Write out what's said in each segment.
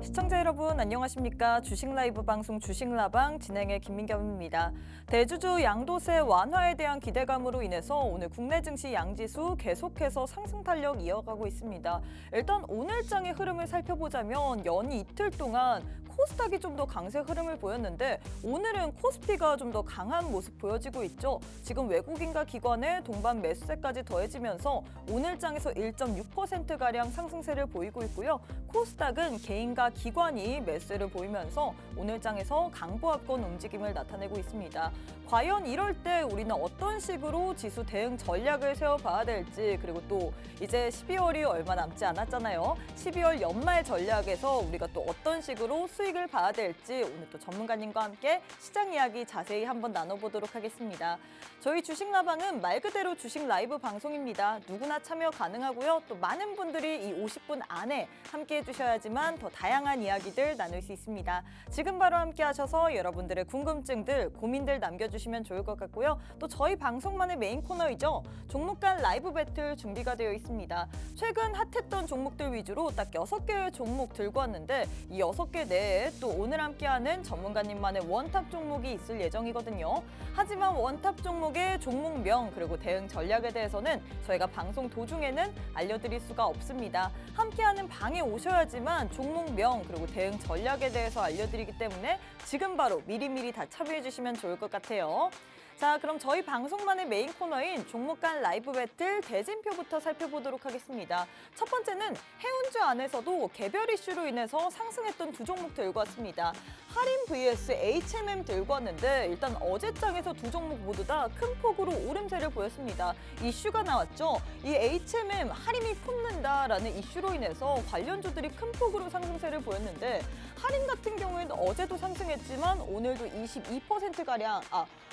시청자 여러분 안녕하십니까? 주식 라이브 방송 주식라방 진행의 김민경입니다. 대주주 양도세 완화에 대한 기대감으로 인해서 오늘 국내 증시 양지수 계속해서 상승 탄력 이어가고 있습니다. 일단 오늘장의 흐름을 살펴보자면 연이 이틀 동안 코스닥이 좀 더 강세 흐름을 보였는데 오늘은 코스피가 좀 더 강한 모습 보여지고 있죠. 지금 외국인과 기관의 동반 매수세까지 더해지면서 오늘장에서 1.6%가량 상승세를 보이고 있고요. 코스닥은 개인과 기관이 매수를 보이면서 오늘장에서 강보합권 움직임을 나타내고 있습니다. 과연 이럴 때 우리는 어떤 식으로 지수 대응 전략을 세워봐야 될지, 그리고 또 이제 12월이 얼마 남지 않았잖아요. 12월 연말 전략에서 우리가 또 어떤 식으로 수익을 봐야 될지 오늘 또 전문가님과 함께 시장 이야기 자세히 한번 나눠보도록 하겠습니다. 저희 주식라방은 말 그대로 주식 라이브 방송입니다. 누구나 참여 가능하고요. 또 많은 분들이 이 50분 안에 함께 해주셔야지만 더 다양한 이야기들 나눌 수 있습니다. 지금 바로 함께 하셔서 여러분들의 궁금증들, 고민들 남겨주시면 좋을 것 같고요. 또 저희 방송만의 메인 코너이죠. 종목 간 라이브 배틀 준비가 되어 있습니다. 최근 핫했던 종목들 위주로 딱 6개의 종목 들고 왔는데 이 6개 내에 또 오늘 함께하는 전문가님만의 원탑 종목이 있을 예정이거든요. 하지만 원탑 종목의 종목명 그리고 대응 전략에 대해서는 저희가 방송 도중에는 알려드릴 수가 없습니다. 함께하는 방에 오셔야지만 종목명 그리고 대응 전략에 대해서 알려드리기 때문에 지금 바로 미리미리 다 참여해 주시면 좋을 것 같아요. 자, 그럼 저희 방송만의 메인 코너인 종목 간 라이브 배틀 대진표부터 살펴보도록 하겠습니다. 첫 번째는 해운주 안에서도 개별 이슈로 인해서 상승했던 두 종목 들고 왔습니다. 할인 vs HMM 들고 왔는데 일단 어제장에서 두 종목 모두 다 큰 폭으로 오름세를 보였습니다. 이슈가 나왔죠. 이 HMM 할인이 품는다라는 이슈로 인해서 관련주들이 큰 폭으로 상승세를 보였는데 할인 같은 경우에는 어제도 상승했지만 오늘도 22%가량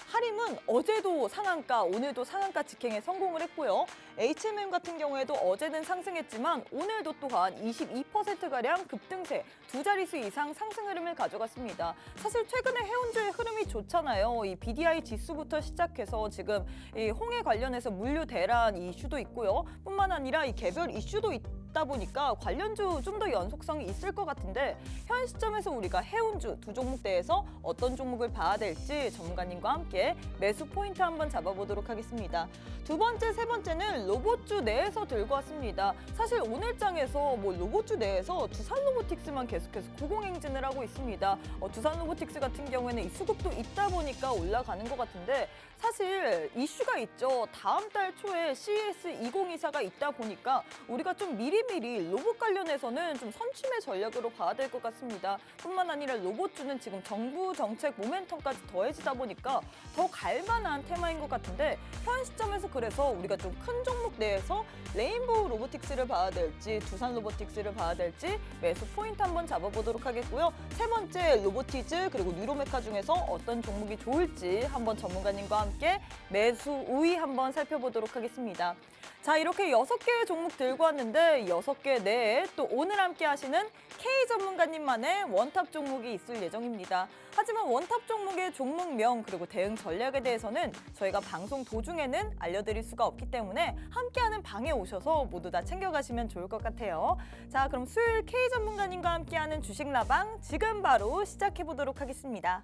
할인은 어제도 상한가, 오늘도 상한가 직행에 성공을 했고요. HMM 같은 경우에도 어제는 상승했지만 오늘도 또한 22%가량 급등세, 두 자릿수 이상 상승 흐름을 가져갔습니다. 사실 최근에 해운주의 흐름이 좋잖아요. 이 BDI 지수부터 시작해서 지금 이 홍해 관련해서 물류 대란 이슈도 있고요. 뿐만 아니라 이 개별 이슈도 있다 보니까 관련주 좀 더 연속성이 있을 것 같은데 현 시점에서 우리가 해운주 두 종목 대해서 어떤 종목을 봐야 될지 전문가님과 함께 매수 포인트 한번 잡아보도록 하겠습니다. 두 번째, 세 번째는 로봇주 내에서 들고 왔습니다. 사실 오늘장에서 로봇주 내에서 두산로보틱스만 계속해서 고공행진을 하고 있습니다. 두산로보틱스 같은 경우에는 이 수급도 있다 보니까 올라가는 것 같은데 사실 이슈가 있죠. 다음 달 초에 CES 2024가 있다 보니까 우리가 좀 미리미리 로봇 관련해서는 좀 선취매 전략으로 봐야 될 것 같습니다. 뿐만 아니라 로봇주는 지금 정부 정책 모멘텀까지 더해지다 보니까 더 갈만한 테마인 것 같은데 현 시점에서 그래서 우리가 좀 큰 종목 내에서 레인보우 로보틱스를 봐야 될지 두산 로보틱스를 봐야 될지 매수 포인트 한번 잡아보도록 하겠고요. 세 번째 로보티즈 그리고 뉴로메카 중에서 어떤 종목이 좋을지 한번 전문가님과 함께 매수 우위 한번 살펴보도록 하겠습니다. 자, 이렇게 6개의 종목 들고 왔는데 6개 내에 또 오늘 함께 하시는 K 전문가님만의 원탑 종목이 있을 예정입니다. 하지만 원탑 종목의 종목명 그리고 대응 전략에 대해서는 저희가 방송 도중에는 알려드릴 수가 없기 때문에 함께하는 방에 오셔서 모두 다 챙겨가시면 좋을 것 같아요. 자, 그럼 수요일 K 전문가님과 함께하는 주식라방 지금 바로 시작해보도록 하겠습니다.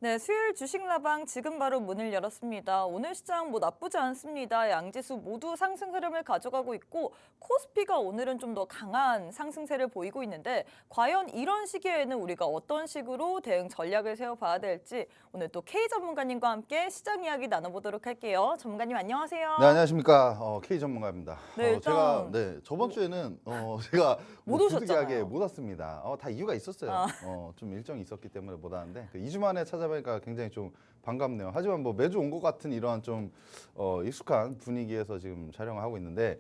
네, 수요일 주식라방 지금 바로 문을 열었습니다. 오늘 시장 나쁘지 않습니다. 양지수 모두 상승 흐름을 가져가고 있고 코스피가 오늘은 좀 더 강한 상승세를 보이고 있는데 과연 이런 시기에는 우리가 어떤 식으로 대응 전략을 세워봐야 될지 오늘 또 K 전문가님과 함께 시장 이야기 나눠보도록 할게요. 전문가님 안녕하세요. 네, 안녕하십니까. K 전문가입니다. 네, 일단 제가 저번 주에는 제가 못 부득이하게 오셨잖아요. 못 왔습니다. 다 이유가 있었어요. 아. 좀 일정이 있었기 때문에 못 왔는데 2주 만에 찾아뵈니까 굉장히 좀 반갑네요. 하지만 매주 온 것 같은 이러한 좀 익숙한 분위기에서 지금 촬영을 하고 있는데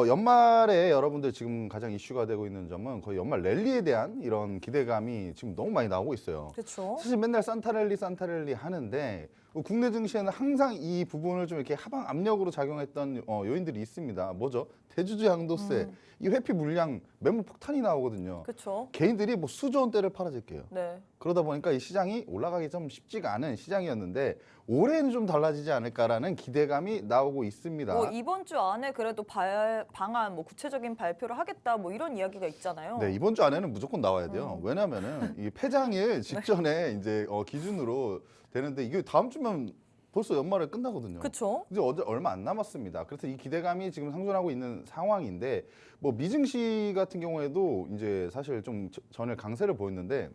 연말에 여러분들 지금 가장 이슈가 되고 있는 점은 거의 연말 랠리에 대한 이런 기대감이 지금 너무 많이 나오고 있어요. 그렇죠. 사실 맨날 산타랠리 하는데 국내 증시에는 항상 이 부분을 좀 이렇게 하방 압력으로 작용했던 요인들이 있습니다. 뭐죠? 대주주 양도세, 이 회피 물량 매물 폭탄이 나오거든요. 그렇죠. 개인들이 수조 원대를 팔아질게요. 네. 그러다 보니까 이 시장이 올라가기 좀 쉽지가 않은 시장이었는데 올해는 좀 달라지지 않을까라는 기대감이 나오고 있습니다. 이번 주 안에 그래도 방안 구체적인 발표를 하겠다 이런 이야기가 있잖아요. 네, 이번 주 안에는 무조건 나와야 돼요. 왜냐하면은 이 폐장일 직전에 이제 기준으로 되는데 이게 다음 주면 벌써 연말에 끝나거든요. 그렇죠. 이제 얼마 안 남았습니다. 그래서 이 기대감이 지금 상존하고 있는 상황인데 미증시 같은 경우에도 이제 사실 좀 전일 강세를 보였는데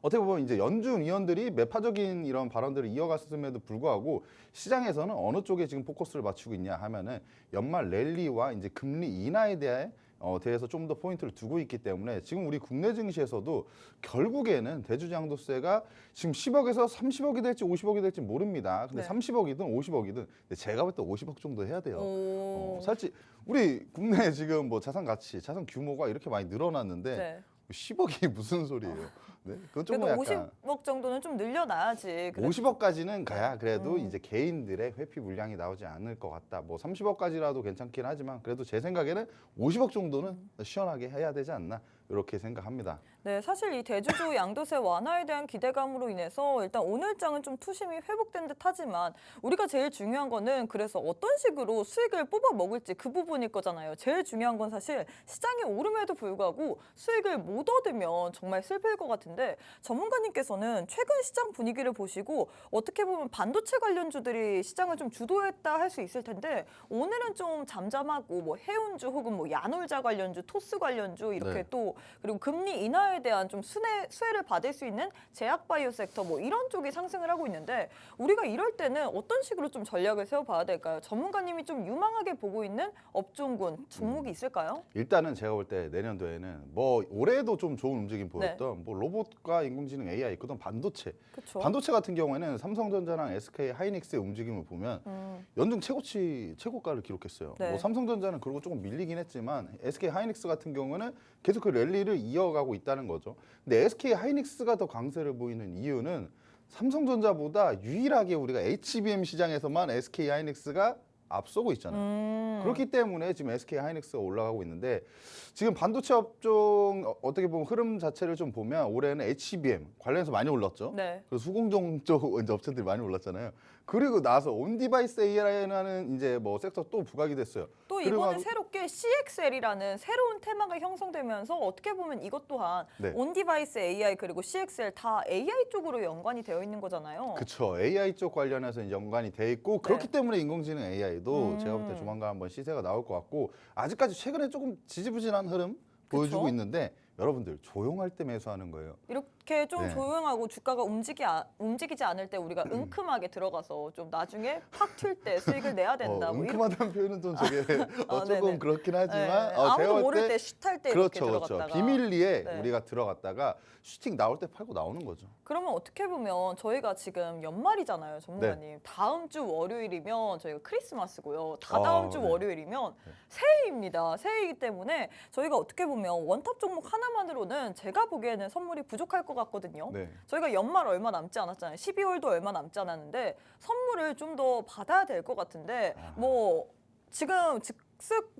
어떻게 보면 이제 연준 위원들이 매파적인 이런 발언들을 이어갔음에도 불구하고 시장에서는 어느 쪽에 지금 포커스를 맞추고 있냐 하면은 연말 랠리와 이제 금리 인하에 대해서 좀 더 포인트를 두고 있기 때문에 지금 우리 국내 증시에서도 결국에는 대주주 양도세가 지금 10억에서 30억이 될지 50억이 될지 모릅니다. 근데 네. 30억이든 50억이든 제가 볼 때 50억 정도 해야 돼요. 오. 사실 우리 국내 지금 자산 가치, 자산 규모가 이렇게 많이 늘어났는데 네. 10억이 무슨 소리예요? 네, 그건 조금 그래도 약간 50억 정도는 좀 늘려놔야지. 그래도. 50억까지는 가야 그래도 이제 개인들의 회피 물량이 나오지 않을 것 같다. 30억까지라도 괜찮긴 하지만 그래도 제 생각에는 50억 정도는 시원하게 해야 되지 않나 이렇게 생각합니다. 네, 사실 이 대주주 양도세 완화에 대한 기대감으로 인해서 일단 오늘장은 좀 투심이 회복된 듯 하지만 우리가 제일 중요한 거는 그래서 어떤 식으로 수익을 뽑아 먹을지 그 부분일 거잖아요. 제일 중요한 건 사실 시장이 오름에도 불구하고 수익을 못 얻으면 정말 슬플 것 같은데 전문가님께서는 최근 시장 분위기를 보시고 어떻게 보면 반도체 관련주들이 시장을 좀 주도했다 할 수 있을 텐데 오늘은 좀 잠잠하고 해운주 혹은 야놀자 관련주, 토스 관련주 이렇게 네. 또 그리고 금리 인하에 대한 좀 수혜를 받을 수 있는 제약바이오 섹터 이런 쪽이 상승을 하고 있는데 우리가 이럴 때는 어떤 식으로 좀 전략을 세워봐야 될까요? 전문가님이 좀 유망하게 보고 있는 업종군, 종목이 있을까요? 일단은 제가 볼 때 내년도에는 올해도 좀 좋은 움직임 보였던 로봇과 인공지능 AI 그다음 반도체. 그렇죠. 반도체 같은 경우에는 삼성전자랑 SK 하이닉스의 움직임을 보면 연중 최고가를 기록했어요. 네. 삼성전자는 그리고 조금 밀리긴 했지만 SK 하이닉스 같은 경우는 계속 그 랠리를 이어가고 있다는 거죠. 근데 SK 하이닉스가 더 강세를 보이는 이유는 삼성전자보다 유일하게 우리가 HBM 시장에서만 SK 하이닉스가 앞서고 있잖아요. 그렇기 때문에 지금 SK 하이닉스가 올라가고 있는데 지금 반도체 업종 어떻게 보면 흐름 자체를 좀 보면 올해는 HBM 관련해서 많이 올랐죠. 네. 그리고 수공정 쪽 이제 업체들이 많이 올랐잖아요. 그리고 나서 온디바이스 AI라는 이제 섹터 또 부각이 됐어요. 또 그리고 이번에 새롭게 CXL이라는 새로운 테마가 형성되면서 어떻게 보면 이것 또한 네. 온디바이스 AI 그리고 CXL 다 AI 쪽으로 연관이 되어 있는 거잖아요. 그렇죠. AI 쪽 관련해서 이제 연관이 돼 있고 그렇기 때문에 인공지능 AI도 제가 볼 때 조만간 한번 시세가 나올 것 같고 아직까지 최근에 조금 지지부진한 흐름 보여주고 그쵸? 있는데 여러분들 조용할 때 매수하는 거예요. 이렇게 좀 네. 조용하고 주가가 움직이지 않을 때 우리가 은큼하게 들어가서 좀 나중에 팍 튈 때 수익을 내야 된다. 이렇게. 은큼하다는 표현은 좀 되게 조금 네네. 그렇긴 네, 하지만 아무도 제가 볼 모를 때 슛할 때 이렇게 그렇죠. 들어갔다가 비밀리에 네. 우리가 들어갔다가 슈팅 나올 때 팔고 나오는 거죠. 그러면 어떻게 보면 저희가 지금 연말이잖아요, 전문가님. 네. 다음 주 월요일이면 저희가 크리스마스고요. 다다음 주 네. 월요일이면 새해입니다. 새해이기 때문에 저희가 어떻게 보면 원탑 종목 하나만으로는 제가 보기에는 선물이 부족할 것 같거든요. 네. 저희가 연말 얼마 남지 않았잖아요. 12월도 얼마 남지 않았는데 선물을 좀 더 받아야 될 것 같은데 지금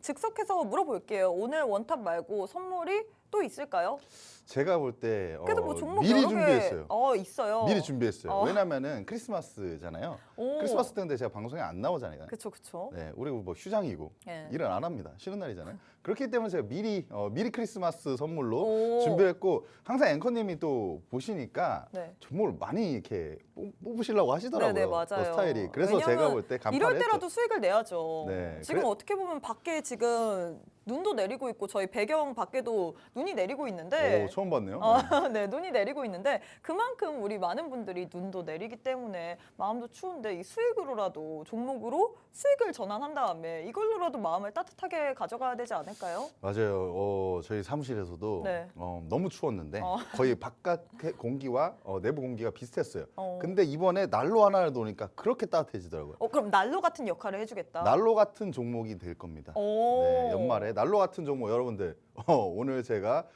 즉석해서 물어볼게요. 오늘 원탑 말고 선물이 또 있을까요? 제가 볼 때 그래도 뭐 종목 미리 여러 준비했어요. 개 있어요. 미리 준비했어요. 어. 왜냐면은 크리스마스잖아요. 오. 크리스마스 때인데 제가 방송에 안 나오잖아요. 그쵸. 네, 우리 뭐 휴장이고 예. 일은 안 합니다. 쉬는 날이잖아요. 그렇기 때문에 제가 미리 크리스마스 선물로 오. 준비했고 항상 앵커님이 또 보시니까 네. 종목을 많이 이렇게 뽑으시려고 하시더라고요. 네네, 맞아요. 그 스타일이. 그래서 왜냐면 제가 볼 때 간판을 이럴 했죠. 때라도 수익을 내야죠. 네, 지금 그래- 어떻게 보면 밖에 지금 눈도 내리고 있고 저희 배경 밖에도 눈이 내리고 있는데 오, 처음 봤네요. 네, 눈이 내리고 있는데 그만큼 우리 많은 분들이 눈도 내리기 때문에 마음도 추운데 이 수익으로라도 종목으로 수익을 전환한 다음에 이걸로라도 마음을 따뜻하게 가져가야 되지 않을까요? 맞아요. 저희 사무실에서도 네. 너무 추웠는데 어. 거의 바깥 공기와 내부 공기가 비슷했어요. 어. 근데 이번에 난로 하나를 놓으니까 그렇게 따뜻해지더라고요. 그럼 난로 같은 역할을 해주겠다. 난로 같은 종목이 될 겁니다. 오. 네, 연말에 난로 같은 종목 여러분들 오늘 제가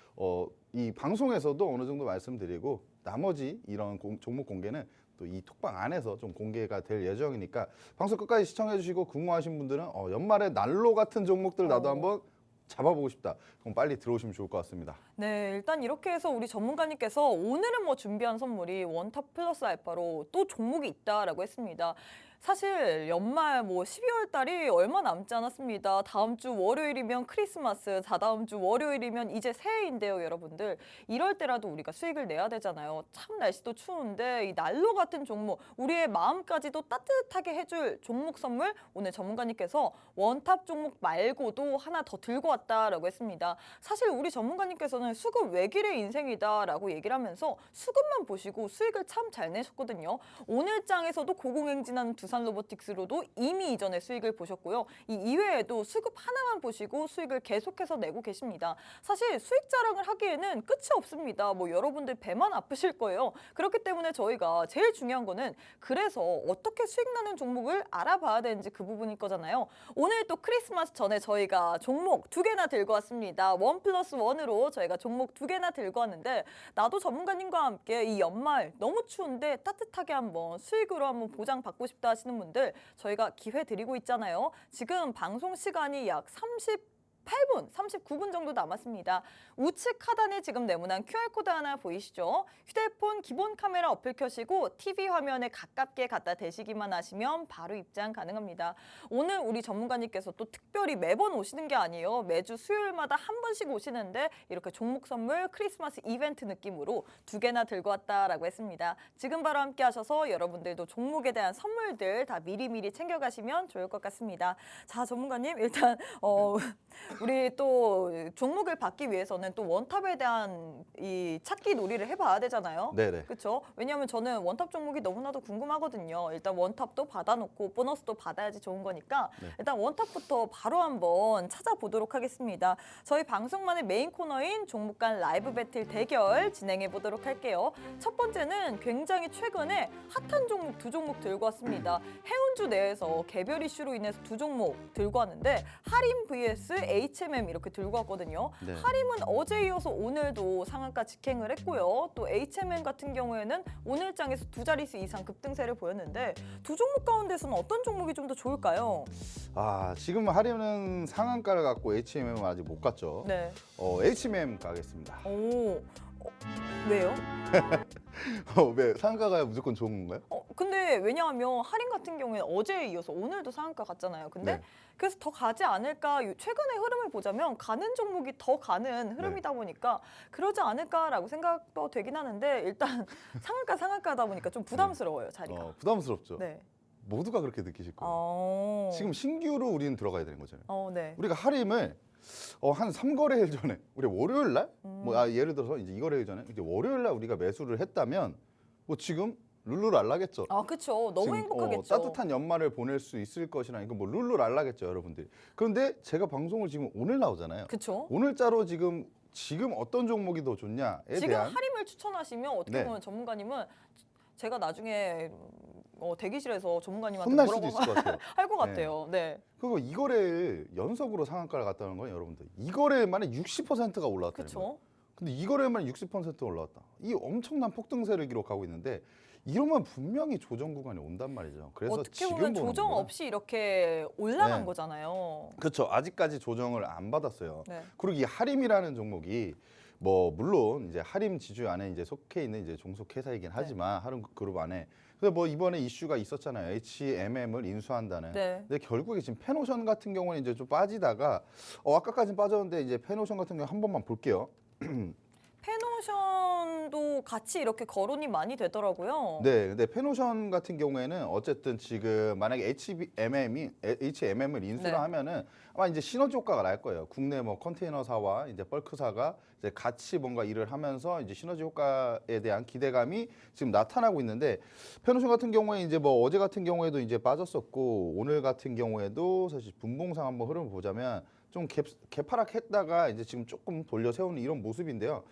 이 방송에서도 어느 정도 말씀드리고 나머지 이런 종목 공개는 또 이 톡방 안에서 좀 공개가 될 예정이니까 방송 끝까지 시청해 주시고 궁금하신 분들은 연말에 난로 같은 종목들 나도 한번 잡아보고 싶다. 그럼 빨리 들어오시면 좋을 것 같습니다. 네, 일단 이렇게 해서 우리 전문가님께서 오늘은 뭐 준비한 선물이 원탑 플러스 알파로 또 종목이 있다라고 했습니다. 사실 연말 뭐 12월 달이 얼마 남지 않았습니다. 다음 주 월요일이면 크리스마스, 다다음 주 월요일이면 이제 새해인데요, 여러분들. 이럴 때라도 우리가 수익을 내야 되잖아요. 참 날씨도 추운데 이 난로 같은 종목, 우리의 마음까지도 따뜻하게 해줄 종목 선물 오늘 전문가님께서 원탑 종목 말고도 하나 더 들고 왔다라고 했습니다. 사실 우리 전문가님께서는 수급 외길의 인생이다라고 얘기를 하면서 수급만 보시고 수익을 참 잘 내셨거든요. 오늘 장에서도 고공행진하는 두산 로보틱스로도 이미 이전에 수익을 보셨고요. 이 이외에도 수급 하나만 보시고 수익을 계속해서 내고 계십니다. 사실 수익 자랑을 하기에는 끝이 없습니다. 뭐 여러분들 배만 아프실 거예요. 그렇기 때문에 저희가 제일 중요한 거는 그래서 어떻게 수익 나는 종목을 알아봐야 되는지 그 부분일 거잖아요. 오늘 또 크리스마스 전에 저희가 종목 2개나 들고 왔습니다. 1+1으로 저희가 종목 2개나 들고 왔는데 나도 전문가님과 함께 이 연말 너무 추운데 따뜻하게 한번 수익으로 한번 보장받고 싶다 하시는 분들 저희가 기회 드리고 있잖아요. 지금 방송 시간이 약 38분, 39분 정도 남았습니다. 우측 하단에 지금 네모난 QR코드 하나 보이시죠? 휴대폰 기본 카메라 어플 켜시고 TV 화면에 가깝게 갖다 대시기만 하시면 바로 입장 가능합니다. 오늘 우리 전문가님께서 또 특별히 매번 오시는 게 아니에요. 매주 수요일마다 한 번씩 오시는데 이렇게 종목 선물 크리스마스 이벤트 느낌으로 2개나 들고 왔다라고 했습니다. 지금 바로 함께 하셔서 여러분들도 종목에 대한 선물들 다 미리미리 챙겨가시면 좋을 것 같습니다. 자, 전문가님 일단 우리 또 종목을 받기 위해서는 또 원탑에 대한 이 찾기 놀이를 해봐야 되잖아요. 네네. 그렇죠? 왜냐하면 저는 원탑 종목이 너무나도 궁금하거든요. 일단 원탑도 받아놓고 보너스도 받아야지 좋은 거니까 네. 일단 원탑부터 바로 한번 찾아보도록 하겠습니다. 저희 방송만의 메인 코너인 종목 간 라이브 배틀 대결 진행해 보도록 할게요. 첫 번째는 굉장히 최근에 핫한 종목 2종목 들고 왔습니다. 해운주 내에서 개별 이슈로 인해서 2종목 들고 왔는데 하림 vs HMM 이렇게 들고 왔거든요. 네. 하림은 어제 이어서 오늘도 상한가 직행을 했고요. 또 HMM 같은 경우에는 오늘 장에서 2자릿수 이상 급등세를 보였는데 2종목 가운데서는 어떤 종목이 좀 더 좋을까요? 지금 하려는 상한가를 갖고 HMM은 아직 못 갔죠. 네. HMM 가겠습니다. 오, 왜요? 왜 상한가가 무조건 좋은 건가요? 근데 왜냐하면 할인 같은 경우에는 어제에 이어서 오늘도 상한가 갔잖아요. 근데 네. 그래서 더 가지 않을까, 최근의 흐름을 보자면 가는 종목이 더 가는 흐름이다 보니까 그러지 않을까라고 생각도 되긴 하는데 일단 상한가다 보니까 좀 부담스러워요, 자리가. 부담스럽죠. 네. 모두가 그렇게 느끼실 거예요. 지금 신규로 우리는 들어가야 되는 거잖아요. 네. 우리가 하림을 한 3거래일 전에 우리 월요일 날 예를 들어서 이제 2거래일 전에 이제 월요일 날 우리가 매수를 했다면 뭐 지금 룰루랄라겠죠. 그렇죠. 너무 지금, 행복하겠죠. 따뜻한 연말을 보낼 수 있을 것이라 이거 뭐 룰루랄라겠죠, 여러분들이. 그런데 제가 방송을 지금 오늘 나오잖아요. 그렇죠. 오늘자로 지금 어떤 종목이 더 좋냐에 지금 대한 할인을 추천하시면 어떻게 네. 보면 전문가님은 제가 나중에 대기실에서 전문가님한테 혼날 수도 뭐라고 있을 것 같아요. 할 것 같아요. 네. 그리고 2거래일 연속으로 상한가를 갔다는 건 여러분들 2거래일 만에 60%가 올라왔다는 거예요. 그렇죠. 근데 2거래일 만에 60% 올라왔다. 이 엄청난 폭등세를 기록하고 있는데 이러면 분명히 조정 구간이 온단 말이죠. 그래서 어떻게 지금 보면 보는 조정 거야. 없이 이렇게 올라간 네. 거잖아요. 그렇죠. 아직까지 조정을 안 받았어요. 네. 그리고 이 하림이라는 종목이 뭐 물론 이제 하림 지주 안에 이제 속해 있는 이제 종속 회사이긴 하지만 하림 그룹 안에 그래서 뭐 이번에 이슈가 있었잖아요. H&M을 인수한다는. 네. 근데 결국에 지금 페노션 같은 경우는 이제 좀 빠지다가 아까까진 빠졌는데 이제 페노션 같은 경우 한 번만 볼게요. 페노션도 같이 이렇게 거론이 많이 되더라고요. 네, 근데 페노션 같은 경우에는 어쨌든 지금 만약에 H&M을 인수를 네. 하면은 아마 이제 시너지 효과가 날 거예요. 국내 뭐 컨테이너사와 이제 벌크사가 이제 같이 뭔가 일을 하면서 이제 시너지 효과에 대한 기대감이 지금 나타나고 있는데 페노션 같은 경우에 이제 뭐 어제 같은 경우에도 이제 빠졌었고 오늘 같은 경우에도 사실 분봉상 한번 흐름을 보자면 좀 개파락했다가 이제 지금 조금 돌려 세우는 이런 모습인데요.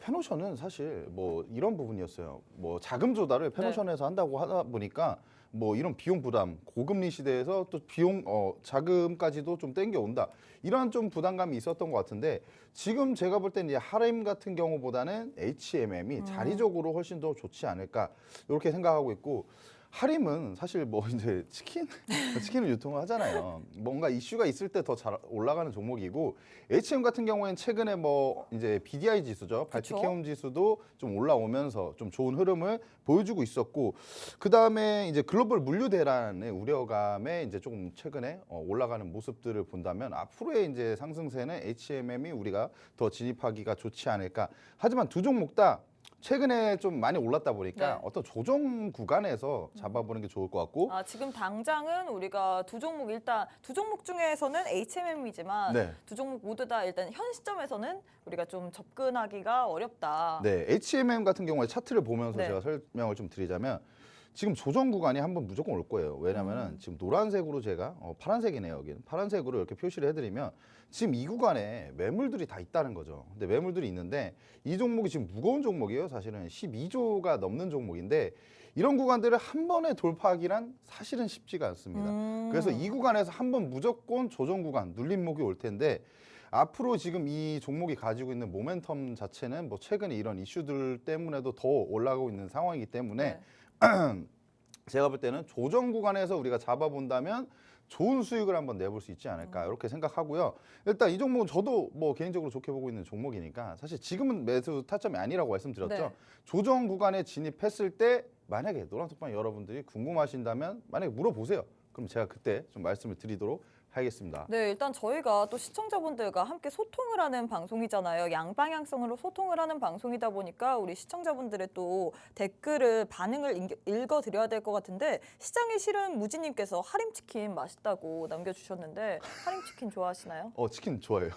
페노션은 사실 뭐 이런 부분이었어요. 뭐 자금 조달을 페노션에서 한다고 하다 보니까 뭐 이런 비용 부담, 고금리 시대에서 또 비용 자금까지도 좀 땡겨온다. 이런 좀 부담감이 있었던 것 같은데 지금 제가 볼 때는 이제 하림 같은 경우보다는 H&M이 자리적으로 훨씬 더 좋지 않을까 이렇게 생각하고 있고. 하림은 사실 뭐 이제 치킨을 유통을 하잖아요. 뭔가 이슈가 있을 때 더 잘 올라가는 종목이고 H&M 같은 경우에는 최근에 뭐 이제 BDI 지수죠. 발티케움 지수도 좀 올라오면서 좀 좋은 흐름을 보여주고 있었고 그 다음에 이제 글로벌 물류 대란의 우려감에 이제 조금 최근에 올라가는 모습들을 본다면 앞으로의 이제 상승세는 H&M이 우리가 더 진입하기가 좋지 않을까. 하지만 두 종목 다 최근에 좀 많이 올랐다 보니까 네. 어떤 조정 구간에서 잡아보는 게 좋을 것 같고. 지금 당장은 우리가 두 종목 일단 두 종목 중에서는 H&M이지만 네. 두 종목 모두 다 일단 현 시점에서는 우리가 좀 접근하기가 어렵다. 네, H&M 같은 경우에 차트를 보면서 네. 제가 설명을 좀 드리자면 지금 조정 구간이 한번 무조건 올 거예요. 왜냐면은 지금 노란색으로 제가 파란색이네요. 여기는 파란색으로 이렇게 표시를 해드리면 지금 이 구간에 매물들이 다 있다는 거죠. 근데 매물들이 있는데 이 종목이 지금 무거운 종목이에요. 사실은 12조가 넘는 종목인데 이런 구간들을 한 번에 돌파하기란 사실은 쉽지가 않습니다. 그래서 이 구간에서 한번 무조건 조정 구간, 눌림목이 올 텐데 앞으로 지금 이 종목이 가지고 있는 모멘텀 자체는 뭐 최근에 이런 이슈들 때문에도 더 올라가고 있는 상황이기 때문에 제가 볼 때는 조정 구간에서 우리가 잡아본다면 좋은 수익을 한번 내볼 수 있지 않을까 이렇게 생각하고요. 일단 이 종목은 저도 뭐 개인적으로 좋게 보고 있는 종목이니까 사실 지금은 매수 타점이 아니라고 말씀드렸죠. 네. 조정 구간에 진입했을 때 만약에 노란톡방 여러분들이 궁금하신다면 만약에 물어보세요. 그럼 제가 그때 좀 말씀을 드리도록 하겠습니다. 네, 일단 저희가 또 시청자분들과 함께 소통을 하는 방송이잖아요. 양방향성으로 소통을 하는 방송이다 보니까 우리 시청자분들의 또 댓글을 반응을 읽어드려야 될 것 같은데 시장이 싫은 무지님께서 하림치킨 맛있다고 남겨주셨는데 하림치킨 좋아하시나요? 치킨 좋아해요.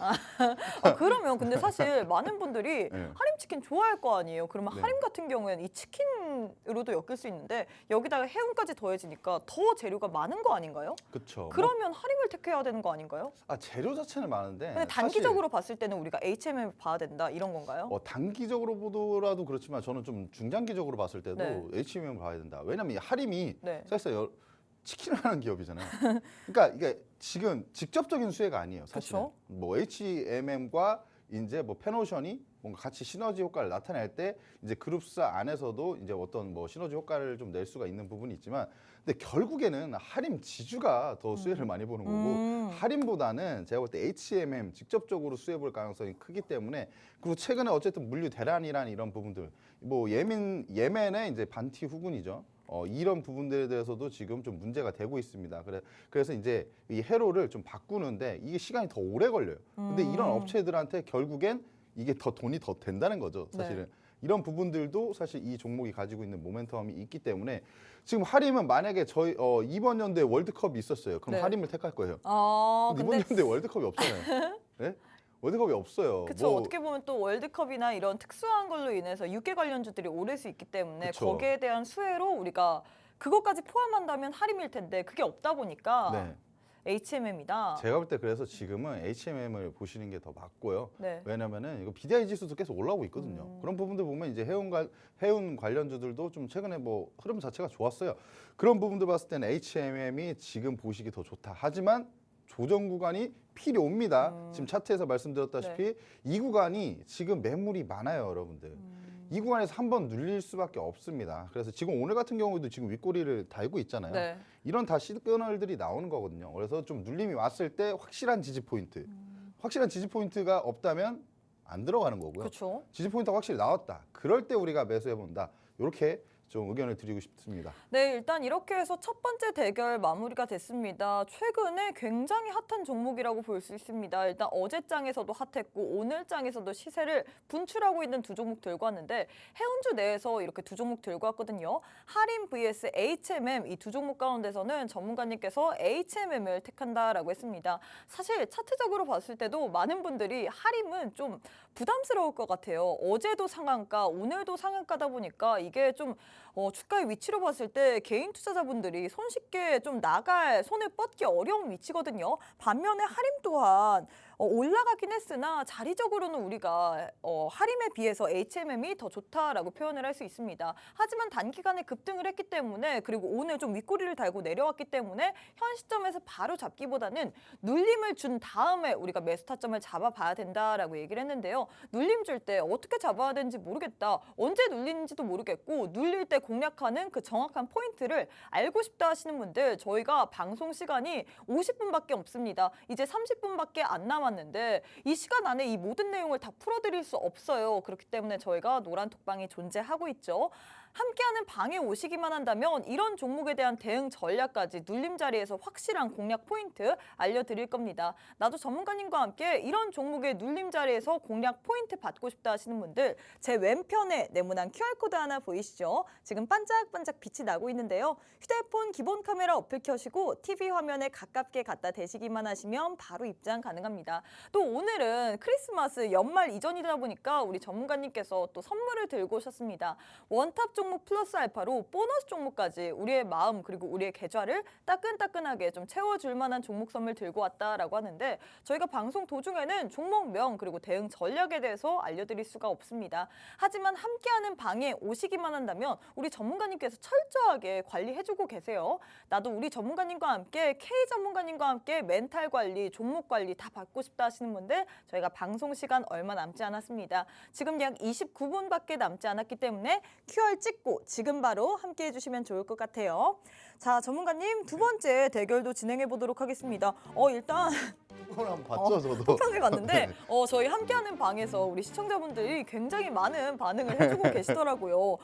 그러면 근데 사실 많은 분들이 네. 하림치킨 좋아할 거 아니에요. 그러면 네. 하림 같은 경우에는 이 치킨으로도 엮일 수 있는데 여기다가 해운까지 더해지니까 더 재료가 많은 거 아닌가요? 그렇죠. 그러면 하림을 택해야 되는 거 아닌가요? 재료 자체는 많은데 근데 단기적으로 봤을 때는 우리가 H&M을 봐야 된다 이런 건가요? 단기적으로 보더라도 그렇지만 저는 좀 중장기적으로 봤을 때도 네. H&M을 봐야 된다. 왜냐면 이 하림이 네. 사실상 치킨을 하는 기업이잖아요. 그러니까 이게 지금 직접적인 수혜가 아니에요. 사실은 그쵸? 뭐 H&M과 이제 뭐 페노션이 뭔가 같이 시너지 효과를 나타낼 때 이제 그룹사 안에서도 이제 어떤 뭐 시너지 효과를 좀 낼 수가 있는 부분이 있지만 근데 결국에는 하림 지주가 더 수혜를 많이 보는 거고 하림보다는 제가 볼 때 H&M 직접적으로 수혜 볼 가능성이 크기 때문에 그리고 최근에 어쨌든 물류 대란이란 이런 부분들 뭐 예멘의 이제 반티 후군이죠. 이런 부분들에 대해서도 지금 좀 문제가 되고 있습니다. 그래서 이제 이 회로를 좀 바꾸는데 이게 시간이 더 오래 걸려요. 근데 이런 업체들한테 결국엔 이게 더 돈이 더 된다는 거죠. 사실은. 네. 이런 부분들도 사실 이 종목이 가지고 있는 모멘텀이 있기 때문에 지금 하림은 만약에 저희 이번 연도에 월드컵이 있었어요. 그럼 네. 하림을 택할 거예요. 근데 이번 연도에 월드컵이 없잖아요. 네? 월드컵이 없어요. 그쵸. 어떻게 보면 또 월드컵이나 이런 특수한 걸로 인해서 유계 관련주들이 오를 수 있기 때문에 그쵸. 거기에 대한 수혜로 우리가 그것까지 포함한다면 할인일 텐데 그게 없다 보니까 네. H&M이다. 제가 볼 때 그래서 지금은 H&M을 보시는 게 더 맞고요. 네. 왜냐면은 이거 BDI 지수도 계속 올라오고 있거든요. 그런 부분들 보면 이제 해운 관련주들도 좀 최근에 뭐 흐름 자체가 좋았어요. 그런 부분들 봤을 때는 H&M이 지금 보시기 더 좋다. 하지만 조정 구간이 필요합니다. 지금 차트에서 말씀드렸다시피 이 구간이 지금 매물이 많아요, 여러분들. 이 구간에서 한번 눌릴 수밖에 없습니다. 그래서 지금 오늘 같은 경우에도 지금 윗꼬리를 달고 있잖아요. 네. 이런 다 시그널들이 나오는 거거든요. 그래서 좀 눌림이 왔을 때 확실한 지지 포인트. 확실한 지지 포인트가 없다면 안 들어가는 거고요. 그렇죠. 지지 포인트가 확실히 나왔다. 그럴 때 우리가 매수해 본다. 이렇게 좀 의견을 드리고 싶습니다. 네, 일단 이렇게 해서 첫 번째 대결 마무리가 됐습니다. 최근에 굉장히 핫한 종목이라고 볼 수 있습니다. 일단 어제 장에서도 핫했고 오늘 장에서도 시세를 분출하고 있는 두 종목 들고 왔는데 해운주 내에서 이렇게 두 종목 들고 왔거든요. 할인 vs HMM 이 두 종목 가운데서는 전문가님께서 HMM을 택한다라고 했습니다. 사실 차트적으로 봤을 때도 많은 분들이 할인은 좀 부담스러울 것 같아요. 어제도 상한가, 오늘도 상한가다 보니까 이게 좀 주가의 위치로 봤을 때 개인 투자자분들이 손쉽게 좀 손을 뻗기 어려운 위치거든요. 반면에 할인 또한 올라가긴 했으나 자리적으로는 우리가 할인에 비해서 HMM이 더 좋다라고 표현을 할 수 있습니다. 하지만 단기간에 급등을 했기 때문에 그리고 오늘 좀 윗꼬리를 달고 내려왔기 때문에 현 시점에서 바로 잡기보다는 눌림을 준 다음에 우리가 매수 타점을 잡아봐야 된다라고 얘기를 했는데요. 눌림 줄 때 어떻게 잡아야 되는지 모르겠다. 언제 눌리는지도 모르겠고 눌릴 때 공략하는 그 정확한 포인트를 알고 싶다 하시는 분들 저희가 방송 시간이 50분밖에 없습니다. 이제 30분밖에 안 남았는데 이 시간 안에 이 모든 내용을 다 풀어드릴 수 없어요. 그렇기 때문에 저희가 노란 톡방이 존재하고 있죠. 함께하는 방에 오시기만 한다면 이런 종목에 대한 대응 전략까지 눌림 자리에서 확실한 공략 포인트 알려드릴 겁니다. 나도 전문가님과 함께 이런 종목의 눌림 자리에서 공략 포인트 받고 싶다 하시는 분들 제 왼편에 네모난 QR코드 하나 보이시죠? 지금 반짝반짝 빛이 나고 있는데요. 휴대폰 기본 카메라 어플 켜시고 TV 화면에 가깝게 갖다 대시기만 하시면 바로 입장 가능합니다. 또 오늘은 크리스마스 연말 이전이다 보니까 우리 전문가님께서 또 선물을 들고 오셨습니다. 원탑 종목 플러스 알파로 보너스 종목까지 우리의 마음 그리고 우리의 계좌를 따끈따끈하게 좀 채워줄 만한 종목 선물 들고 왔다라고 하는데 저희가 방송 도중에는 종목명 그리고 대응 전략에 대해서 알려드릴 수가 없습니다. 하지만 함께하는 방에 오시기만 한다면 우리 전문가님께서 철저하게 관리해주고 계세요. 나도 우리 전문가님과 함께 K 전문가님과 함께 멘탈 관리, 종목 관리 다 받고 싶다 하시는 분들 저희가 방송 시간 얼마 남지 않았습니다. 지금 약 29분밖에 남지 않았기 때문에 QR 찍고 지금 바로 함께 해주시면 좋을 것 같아요. 자, 전문가님 두 번째 대결도 진행해 보도록 하겠습니다. 일단 그걸 한번 봤죠, 저도. 평을 봤는데 네. 저희 함께하는 방에서 우리 시청자분들이 굉장히 많은 반응을 해주고 계시더라고요.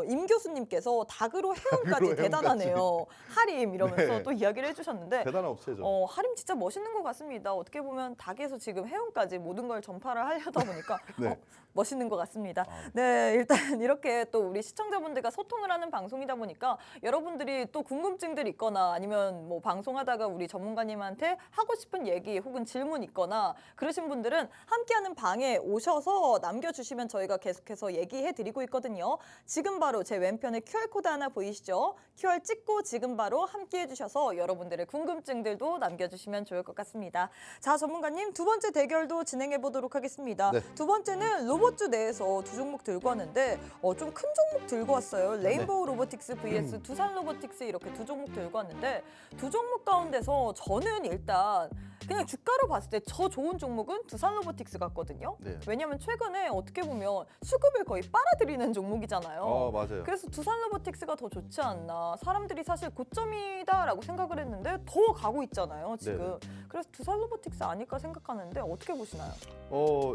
임 교수님께서 닭으로 해운까지 닭으로 대단하네요. 하림 이러면서 네. 또 이야기를 해주셨는데 대단한 업체죠. 하림 진짜 멋있는 것 같습니다. 어떻게 보면 닭에서 지금 해운까지 모든 걸 전파를 하려다 보니까 네. 멋있는 것 같습니다. 아, 네, 일단 이렇게 또 우리 시청자분들과 소통을 하는 방송이다 보니까 여러분들이 또 궁금증들 있거나 아니면 뭐 방송하다가 우리 전문가님한테 하고 싶은 얘기 혹은 질문 있거나 그러신 분들은 함께하는 방에 오셔서 남겨주시면 저희가 계속해서 얘기해드리고 있거든요. 지금 바로 제 왼편에 QR코드 하나 보이시죠? QR 찍고 지금 바로 함께해 주셔서 여러분들의 궁금증들도 남겨주시면 좋을 것 같습니다. 자, 전문가님 두 번째 대결도 진행해 보도록 하겠습니다. 네. 두 번째는 로봇주 내에서 두 종목 들고 왔는데 좀 큰 종목 들고 왔어요. 레인보우 로보틱스 vs 두산 로보틱스 이렇게 두 종목 들고 왔는데 두 종목 가운데서 저는 일단 그냥 주가로 봤을 때 저 좋은 종목은 두산 로보틱스 같거든요. 네. 왜냐하면 최근에 어떻게 보면 수급을 거의 빨아들이는 종목이잖아요. 맞아요. 그래서 두산 로보틱스가 더 좋지 않나. 사람들이 사실 고점이다라고 생각을 했는데 더 가고 있잖아요, 지금. 그래서 두산 로보틱스 아닐까 생각하는데 어떻게 보시나요?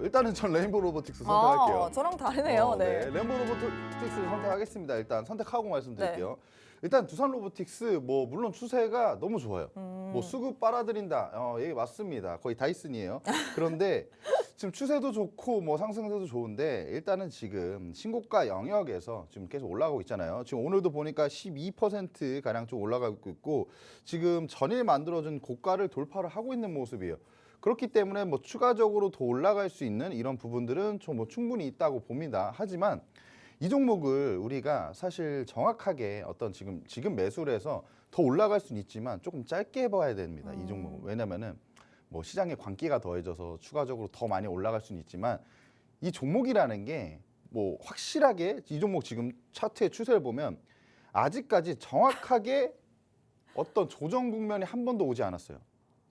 일단은 전 레인보우 로보틱스 선택할게요. 저랑 다르네요. 네. 레인보우 로보틱스를 선택하겠습니다. 일단 선택하고 말씀드릴게요. 일단 두산 로보틱스 뭐 물론 추세가 너무 좋아요. 뭐 수급 빨아들인다. 얘기 맞습니다. 거의 다이슨이에요. 그런데 지금 추세도 좋고 뭐 상승세도 좋은데 일단은 지금 신고가 영역에서 지금 계속 올라가고 있잖아요. 지금 오늘도 보니까 12% 가량 좀 올라가고 있고 지금 전일 만들어준 고가를 돌파를 하고 있는 모습이에요. 그렇기 때문에 뭐 추가적으로 더 올라갈 수 있는 이런 부분들은 좀 뭐 충분히 있다고 봅니다. 하지만 이 종목을 우리가 사실 정확하게 어떤 지금 매수를 해서 더 올라갈 수는 있지만 조금 짧게 해봐야 됩니다. 이 종목은. 왜냐면은 뭐 시장에 광기가 더해져서 추가적으로 더 많이 올라갈 수는 있지만 이 종목이라는 게 뭐 확실하게 이 종목 지금 차트의 추세를 보면 아직까지 정확하게 어떤 조정 국면이 한 번도 오지 않았어요.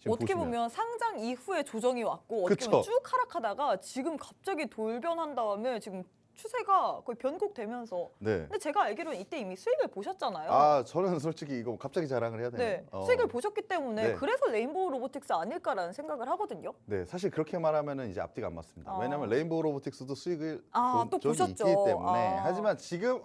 지금 어떻게 보시면. 보면 상장 이후에 조정이 왔고 어떻게 그쵸. 보면 쭉 하락하다가 지금 갑자기 돌변한 다음에 지금 추세가 거의 변곡되면서. 네. 근데 제가 알기로는 이때 이미 수익을 보셨잖아요. 아, 저는 솔직히 이거 갑자기 자랑을 해야 되나요? 네, 수익을 보셨기 때문에 네. 그래서 레인보우 로보틱스 아닐까라는 생각을 하거든요. 네, 사실 그렇게 말하면은 이제 앞뒤가 안 맞습니다. 왜냐하면 레인보우 로보틱스도 수익을 본 또 적이 보셨죠. 있기 때문에. 하지만 지금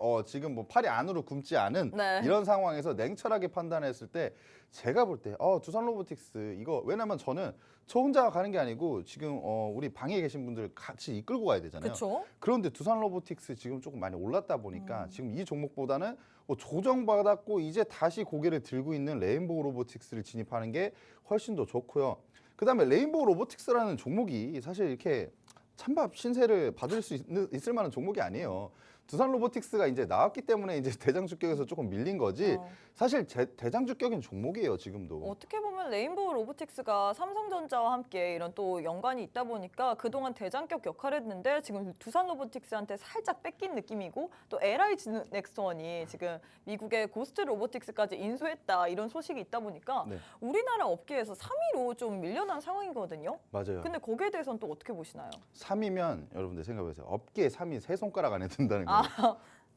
뭐 팔이 안으로 굶지 않은 네. 이런 상황에서 냉철하게 판단했을 때 제가 볼 때 두산 로보틱스 이거 왜냐면 저는 저 혼자 가는 게 아니고 지금 우리 방에 계신 분들 같이 이끌고 가야 되잖아요. 그렇죠. 그런데 두산 로보틱스 지금 조금 많이 올랐다 보니까 지금 이 종목보다는 조정받았고 이제 다시 고개를 들고 있는 레인보우 로보틱스를 진입하는 게 훨씬 더 좋고요. 그다음에 레인보우 로보틱스라는 종목이 사실 이렇게 찬밥 신세를 받을 수 있을 만한 종목이 아니에요. 두산 로보틱스가 이제 나왔기 때문에 이제 대장 주격에서 조금 밀린 거지. 사실 대장 주격인 종목이에요 지금도. 어떻게 보면 레인보우 로보틱스가 삼성전자와 함께 이런 또 연관이 있다 보니까 그동안 대장격 역할을 했는데 지금 두산 로보틱스한테 살짝 뺏긴 느낌이고 또 LI 넥스원이 지금 미국의 고스트 로보틱스까지 인수했다 이런 소식이 있다 보니까 네. 우리나라 업계에서 3위로 좀 밀려난 상황이거든요. 맞아요. 근데 거기에 대해서는 또 어떻게 보시나요? 3위면 여러분들 생각해보세요. 업계 3위 세 손가락 안에 든다는 거예요.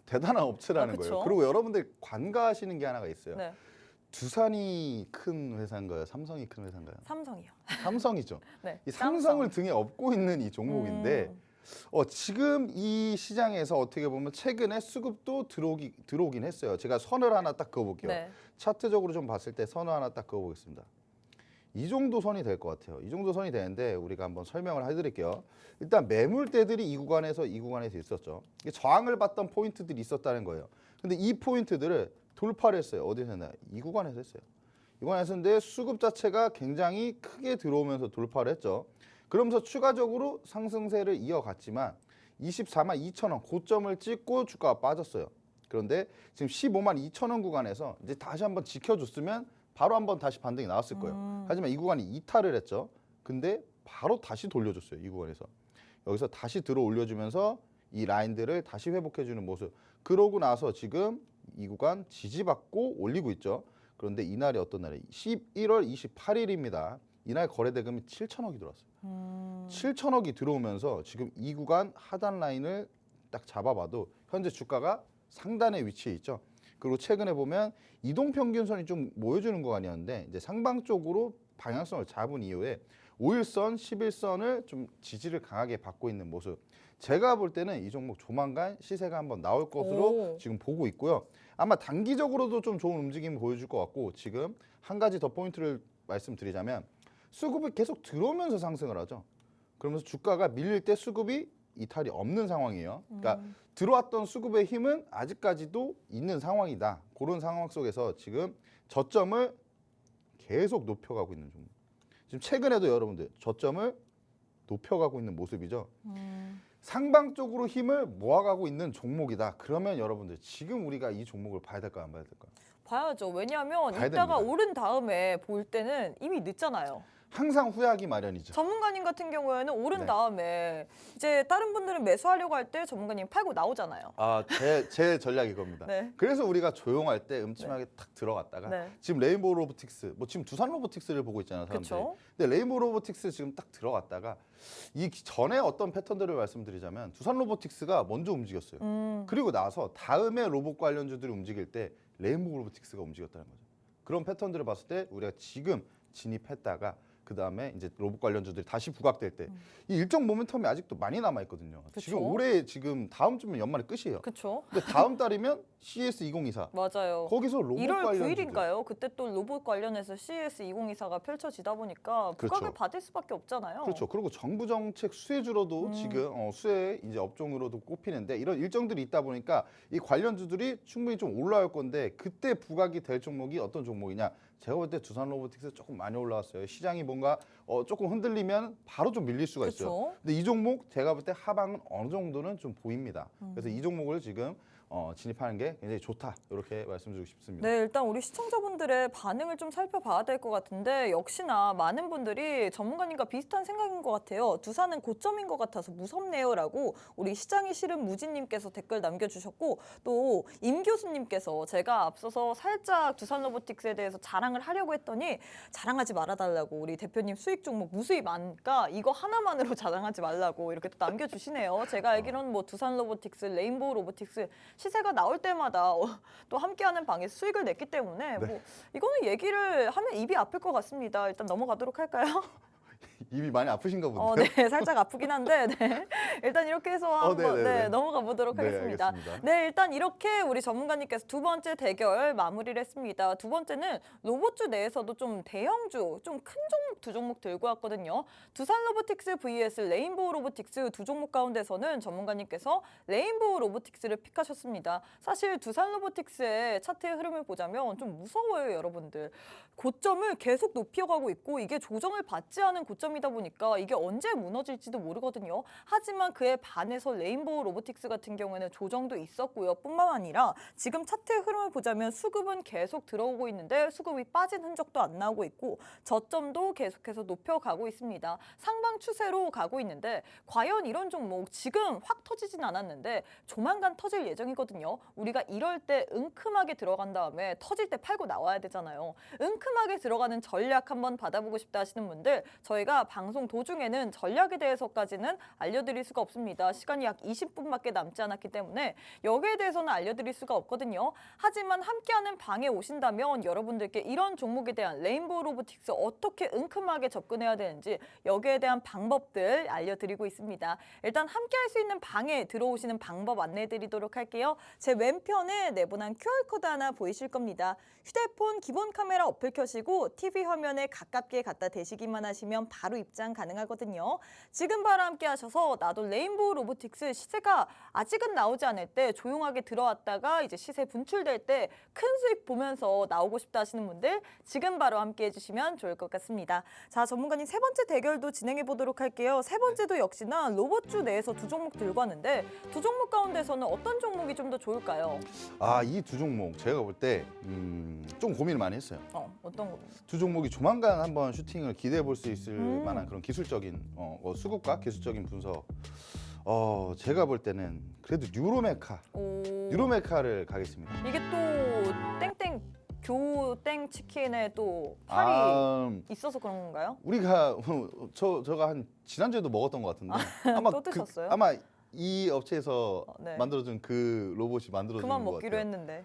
대단한 업체라는 그쵸. 거예요. 그리고 여러분들 관가하시는 게 하나가 있어요. 네, 두산이 큰 회사인가요? 삼성이 큰 회사인가요? 삼성이요. 삼성이죠. 네, 이 삼성을 등에 업고 있는 이 종목인데 지금 이 시장에서 어떻게 보면 최근에 수급도 들어오긴 했어요. 제가 선을 하나 딱 그어볼게요. 네. 차트적으로 좀 봤을 때 선을 하나 딱 그어보겠습니다. 이 정도 선이 될 것 같아요. 이 정도 선이 되는데 우리가 한번 설명을 해드릴게요. 일단 매물대들이 이 구간에서 있었죠. 이게 저항을 받던 포인트들이 있었다는 거예요. 근데 이 포인트들을 돌파를 했어요. 어디서 했나요? 이 구간에서 했어요. 이 구간에서 했는데 수급 자체가 굉장히 크게 들어오면서 돌파를 했죠. 그러면서 추가적으로 상승세를 이어갔지만 24만 2천 원 고점을 찍고 주가가 빠졌어요. 그런데 지금 15만 2천 원 구간에서 이제 다시 한번 지켜줬으면 바로 한번 다시 반등이 나왔을 거예요. 하지만 이 구간이 이탈을 했죠. 근데 바로 다시 돌려줬어요. 이 구간에서. 여기서 다시 들어 올려주면서 이 라인들을 다시 회복해주는 모습. 그러고 나서 지금 이 구간 지지받고 올리고 있죠. 그런데 이날이 어떤 날이에요? 11월 28일입니다. 이날 거래 대금이 7천억이 들어왔어요. 7천억이 들어오면서 지금 이 구간 하단 라인을 딱 잡아봐도 현재 주가가 상단에 위치해 있죠. 그리고 최근에 보면 이동평균선이 좀 모여주는 구간이었는데 이제 상방 쪽으로 방향성을 잡은 이후에 5일선, 11선을 좀 지지를 강하게 받고 있는 모습. 제가 볼 때는 이 종목 조만간 시세가 한번 나올 것으로 지금 보고 있고요. 아마 단기적으로도 좀 좋은 움직임을 보여줄 것 같고 지금 한 가지 더 포인트를 말씀드리자면 수급이 계속 들어오면서 상승을 하죠. 그러면서 주가가 밀릴 때 수급이 이탈이 없는 상황이에요. 그러니까 들어왔던 수급의 힘은 아직까지도 있는 상황이다. 그런 상황 속에서 지금 저점을 계속 높여가고 있는 종목. 지금 최근에도 여러분들 저점을 높여가고 있는 모습이죠. 상방 쪽으로 힘을 모아가고 있는 종목이다. 그러면 여러분들 지금 우리가 이 종목을 봐야 될까요? 안 봐야 될까요? 봐야죠. 왜냐하면 봐야 이따가 됩니다. 오른 다음에 볼 때는 이미 늦잖아요. 항상 후회하기 마련이죠. 전문가님 같은 경우에는 오른 네. 다음에 이제 다른 분들은 매수하려고 할 때 전문가님 팔고 나오잖아요. 제 전략이 겁니다. 네. 그래서 우리가 조용할 때 음침하게 탁 들어갔다가 네. 지금 레인보우 로보틱스, 뭐 지금 두산 로보틱스를 보고 있잖아요, 사람들이. 그렇죠. 근데 레인보우 로보틱스 지금 딱 들어갔다가 이 전에 어떤 패턴들을 말씀드리자면 두산 로보틱스가 먼저 움직였어요. 그리고 나서 다음에 로봇 관련주들이 움직일 때 레인보우 로보틱스가 움직였다는 거죠. 그런 패턴들을 봤을 때 우리가 지금 진입했다가 그 다음에 이제 로봇 관련주들이 다시 부각될 때 이 일정 모멘텀이 아직도 많이 남아 있거든요. 지금 올해 지금 다음 주면 연말에 끝이에요. 그렇죠. 근데 다음 달이면 CES 2024 맞아요. 거기서 로봇 1월 관련주들 9일인가요? 그때 또 로봇 관련해서 CES 2024가 펼쳐지다 보니까 부각을 그렇죠. 받을 수밖에 없잖아요. 그렇죠. 그리고 정부 정책 수혜주로도 지금 수혜 이제 업종으로도 꼽히는데 이런 일정들이 있다 보니까 이 관련주들이 충분히 좀 올라올 건데 그때 부각이 될 종목이 어떤 종목이냐? 제가 볼 때 두산 로보틱스 조금 많이 올라왔어요. 시장이 뭔가 조금 흔들리면 바로 좀 밀릴 수가 있어요. 그렇죠. 근데 이 종목 제가 볼 때 하방은 어느 정도는 좀 보입니다. 그래서 이 종목을 지금 진입하는 게 굉장히 좋다 이렇게 말씀드리고 싶습니다. 네, 일단 우리 시청자분들의 반응을 좀 살펴봐야 될 것 같은데 역시나 많은 분들이 전문가님과 비슷한 생각인 것 같아요. 두산은 고점인 것 같아서 무섭네요라고 우리 시장이 싫은 무진님께서 댓글 남겨주셨고 또 임 교수님께서 제가 앞서서 살짝 두산 로보틱스에 대해서 자랑을 하려고 했더니 자랑하지 말아달라고 우리 대표님 수익 종목 무수입 아니까 이거 하나만으로 자랑하지 말라고 이렇게 또 남겨주시네요. 제가 알기로는 뭐 두산 로보틱스, 레인보우 로보틱스 시세가 나올 때마다 또 함께하는 방에 수익을 냈기 때문에 네. 뭐 이거는 얘기를 하면 입이 아플 것 같습니다. 일단 넘어가도록 할까요? 입이 많이 아프신가 본데요. 네, 살짝 아프긴 한데 네. 일단 이렇게 해서 한번 네네네. 넘어가 보도록 네, 하겠습니다. 알겠습니다. 네, 일단 이렇게 우리 전문가님께서 두 번째 대결 마무리를 했습니다. 두 번째는 로봇주 내에서도 좀 대형주, 좀 큰 종목 두 종목 들고 왔거든요. 두산 로보틱스 vs 레인보우 로보틱스 두 종목 가운데서는 전문가님께서 레인보우 로보틱스를 픽하셨습니다. 사실 두산 로보틱스의 차트의 흐름을 보자면 좀 무서워요, 여러분들. 고점을 계속 높여가고 있고 이게 조정을 받지 않은 고점이다 보니까 이게 언제 무너질지도 모르거든요. 하지만 그에 반해서 레인보우 로보틱스 같은 경우에는 조정도 있었고요. 뿐만 아니라 지금 차트의 흐름을 보자면 수급은 계속 들어오고 있는데 수급이 빠진 흔적도 안 나오고 있고 저점도 계속해서 높여가고 있습니다. 상방 추세로 가고 있는데 과연 이런 종목 지금 확 터지진 않았는데 조만간 터질 예정이거든요. 우리가 이럴 때 은큼하게 들어간 다음에 터질 때 팔고 나와야 되잖아요. 은큼하게 들어가는 전략 한번 받아보고 싶다 하시는 분들 저희가 방송 도중에는 전략에 대해서까지는 알려드릴 수가 없습니다. 시간이 약 20분밖에 남지 않았기 때문에 여기에 대해서는 알려드릴 수가 없거든요. 하지만 함께하는 방에 오신다면 여러분들께 이런 종목에 대한 레인보우 로보틱스 어떻게 은큼하게 접근해야 되는지 여기에 대한 방법들 알려드리고 있습니다. 일단 함께할 수 있는 방에 들어오시는 방법 안내해드리도록 할게요. 제 왼편에 내보낸 QR코드 하나 보이실 겁니다. 휴대폰 기본 카메라 어플 켜시고 TV 화면에 가깝게 갖다 대시기만 하시면 바로 입장 가능하거든요. 지금 바로 함께 하셔서 나도 레인보우 로보틱스 시세가 아직은 나오지 않을 때 조용하게 들어왔다가 이제 시세 분출될 때 큰 수익 보면서 나오고 싶다 하시는 분들 지금 바로 함께 해주시면 좋을 것 같습니다. 자, 전문가님 세 번째 대결도 진행해 보도록 할게요. 세 번째도 역시나 로봇주 내에서 두 종목 들고 왔는데 두 종목 가운데서는 어떤 종목이 좀 더 좋을까요? 이 두 종목 제가 볼 때 좀 고민을 많이 했어요. 어떤 거? 두 종목이 조만간 한번 슈팅을 기대해 볼 수 있을 만한 그런 기술적인 수급과 기술적인 분석. 제가 볼 때는 그래도 뉴로메카를 가겠습니다. 이게 또 땡땡 교땡 치킨에 또 팔이 있어서 그런 건가요? 우리가 제가 한 지난주에도 먹었던 것 같은데 아마 또 드셨어요? 아마 이 업체에서 네. 만들어준 그 로봇이 만들어진 그만 것 먹기로 같아요. 했는데.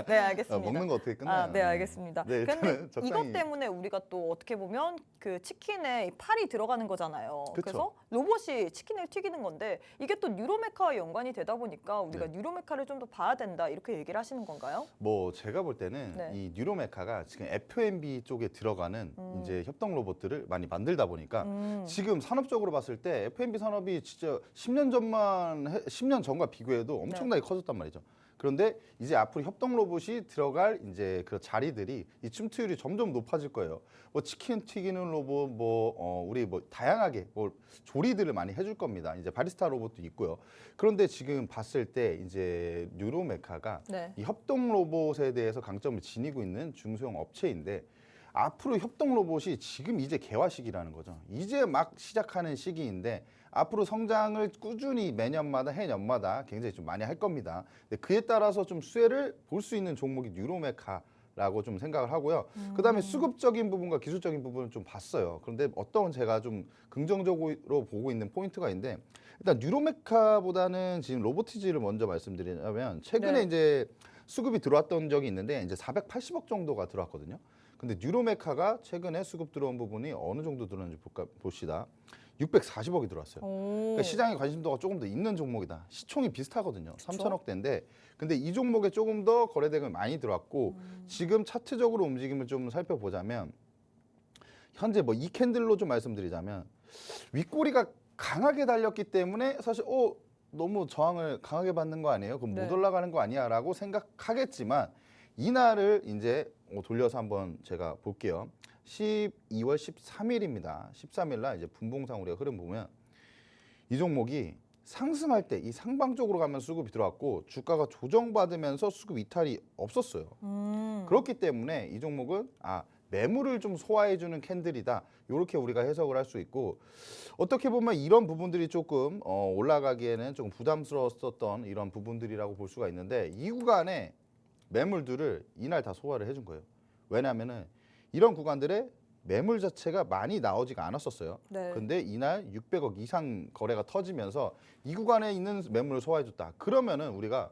네, 알겠습니다. 먹는 거 어떻게 끝나요? 네, 알겠습니다. 네, 근데 일단은 적당히. 이것 때문에 우리가 또 어떻게 보면 그 치킨에 이 팔이 들어가는 거잖아요. 그쵸. 그래서 로봇이 치킨을 튀기는 건데 이게 또 뉴로메카와 연관이 되다 보니까 우리가 뉴로메카를 좀 더 봐야 된다 이렇게 얘기를 하시는 건가요? 뭐 제가 볼 때는 네. 이 뉴로메카가 지금 FMB 쪽에 들어가는 이제 협동 로봇들을 많이 만들다 보니까 지금 산업적으로 봤을 때 FMB 산업이 진짜 10년 전과 비교해도 엄청나게 커졌단 말이죠. 그런데 이제 앞으로 협동 로봇이 들어갈 이제 그 자리들이 이 침투율이 점점 높아질 거예요. 뭐 치킨 튀기는 로봇, 우리 다양하게 조리들을 많이 해줄 겁니다. 이제 바리스타 로봇도 있고요. 그런데 지금 봤을 때 이제 뉴로메카가 네. 이 협동 로봇에 대해서 강점을 지니고 있는 중소형 업체인데 앞으로 협동 로봇이 지금 이제 개화 시기라는 거죠. 이제 막 시작하는 시기인데 앞으로 성장을 꾸준히 매년마다 해년마다 굉장히 좀 많이 할 겁니다. 근데 그에 따라서 좀 수혜를 볼 수 있는 종목이 뉴로메카라고 좀 생각을 하고요. 그다음에 수급적인 부분과 기술적인 부분을 좀 봤어요. 그런데 어떤 제가 좀 긍정적으로 보고 있는 포인트가 있는데 일단 뉴로메카보다는 지금 로보티지를 먼저 말씀드리자면 최근에 네. 이제 수급이 들어왔던 적이 있는데 이제 480억 정도가 들어왔거든요. 근데 뉴로메카가 최근에 수급 들어온 부분이 어느 정도 들어왔는지 봅시다. 640억이 들어왔어요. 그러니까 시장의 관심도가 조금 더 있는 종목이다. 시총이 비슷하거든요. 3천억대인데 근데 이 종목에 조금 더 거래대금이 많이 들어왔고 지금 차트적으로 움직임을 좀 살펴보자면 현재 뭐 이 캔들로 좀 말씀드리자면 윗꼬리가 강하게 달렸기 때문에 사실 너무 저항을 강하게 받는 거 아니에요? 그럼 네. 못 올라가는 거 아니야? 라고 생각하겠지만 이날을 이제 돌려서 한번 제가 볼게요. 12월 13일입니다. 13일 날 이제 분봉상 우리가 흐름 보면 이 종목이 상승할 때 이 상방 쪽으로 가면 수급이 들어왔고 주가가 조정받으면서 수급 이탈이 없었어요. 그렇기 때문에 이 종목은 매물을 좀 소화해주는 캔들이다. 이렇게 우리가 해석을 할 수 있고 어떻게 보면 이런 부분들이 조금 올라가기에는 조금 부담스러웠었던 이런 부분들이라고 볼 수가 있는데 이 구간에 매물들을 이날 다 소화를 해준 거예요. 왜냐하면은 이런 구간들에 매물 자체가 많이 나오지가 않았었어요. 네. 근데 이날 600억 이상 거래가 터지면서 이 구간에 있는 매물을 소화해줬다. 그러면은 우리가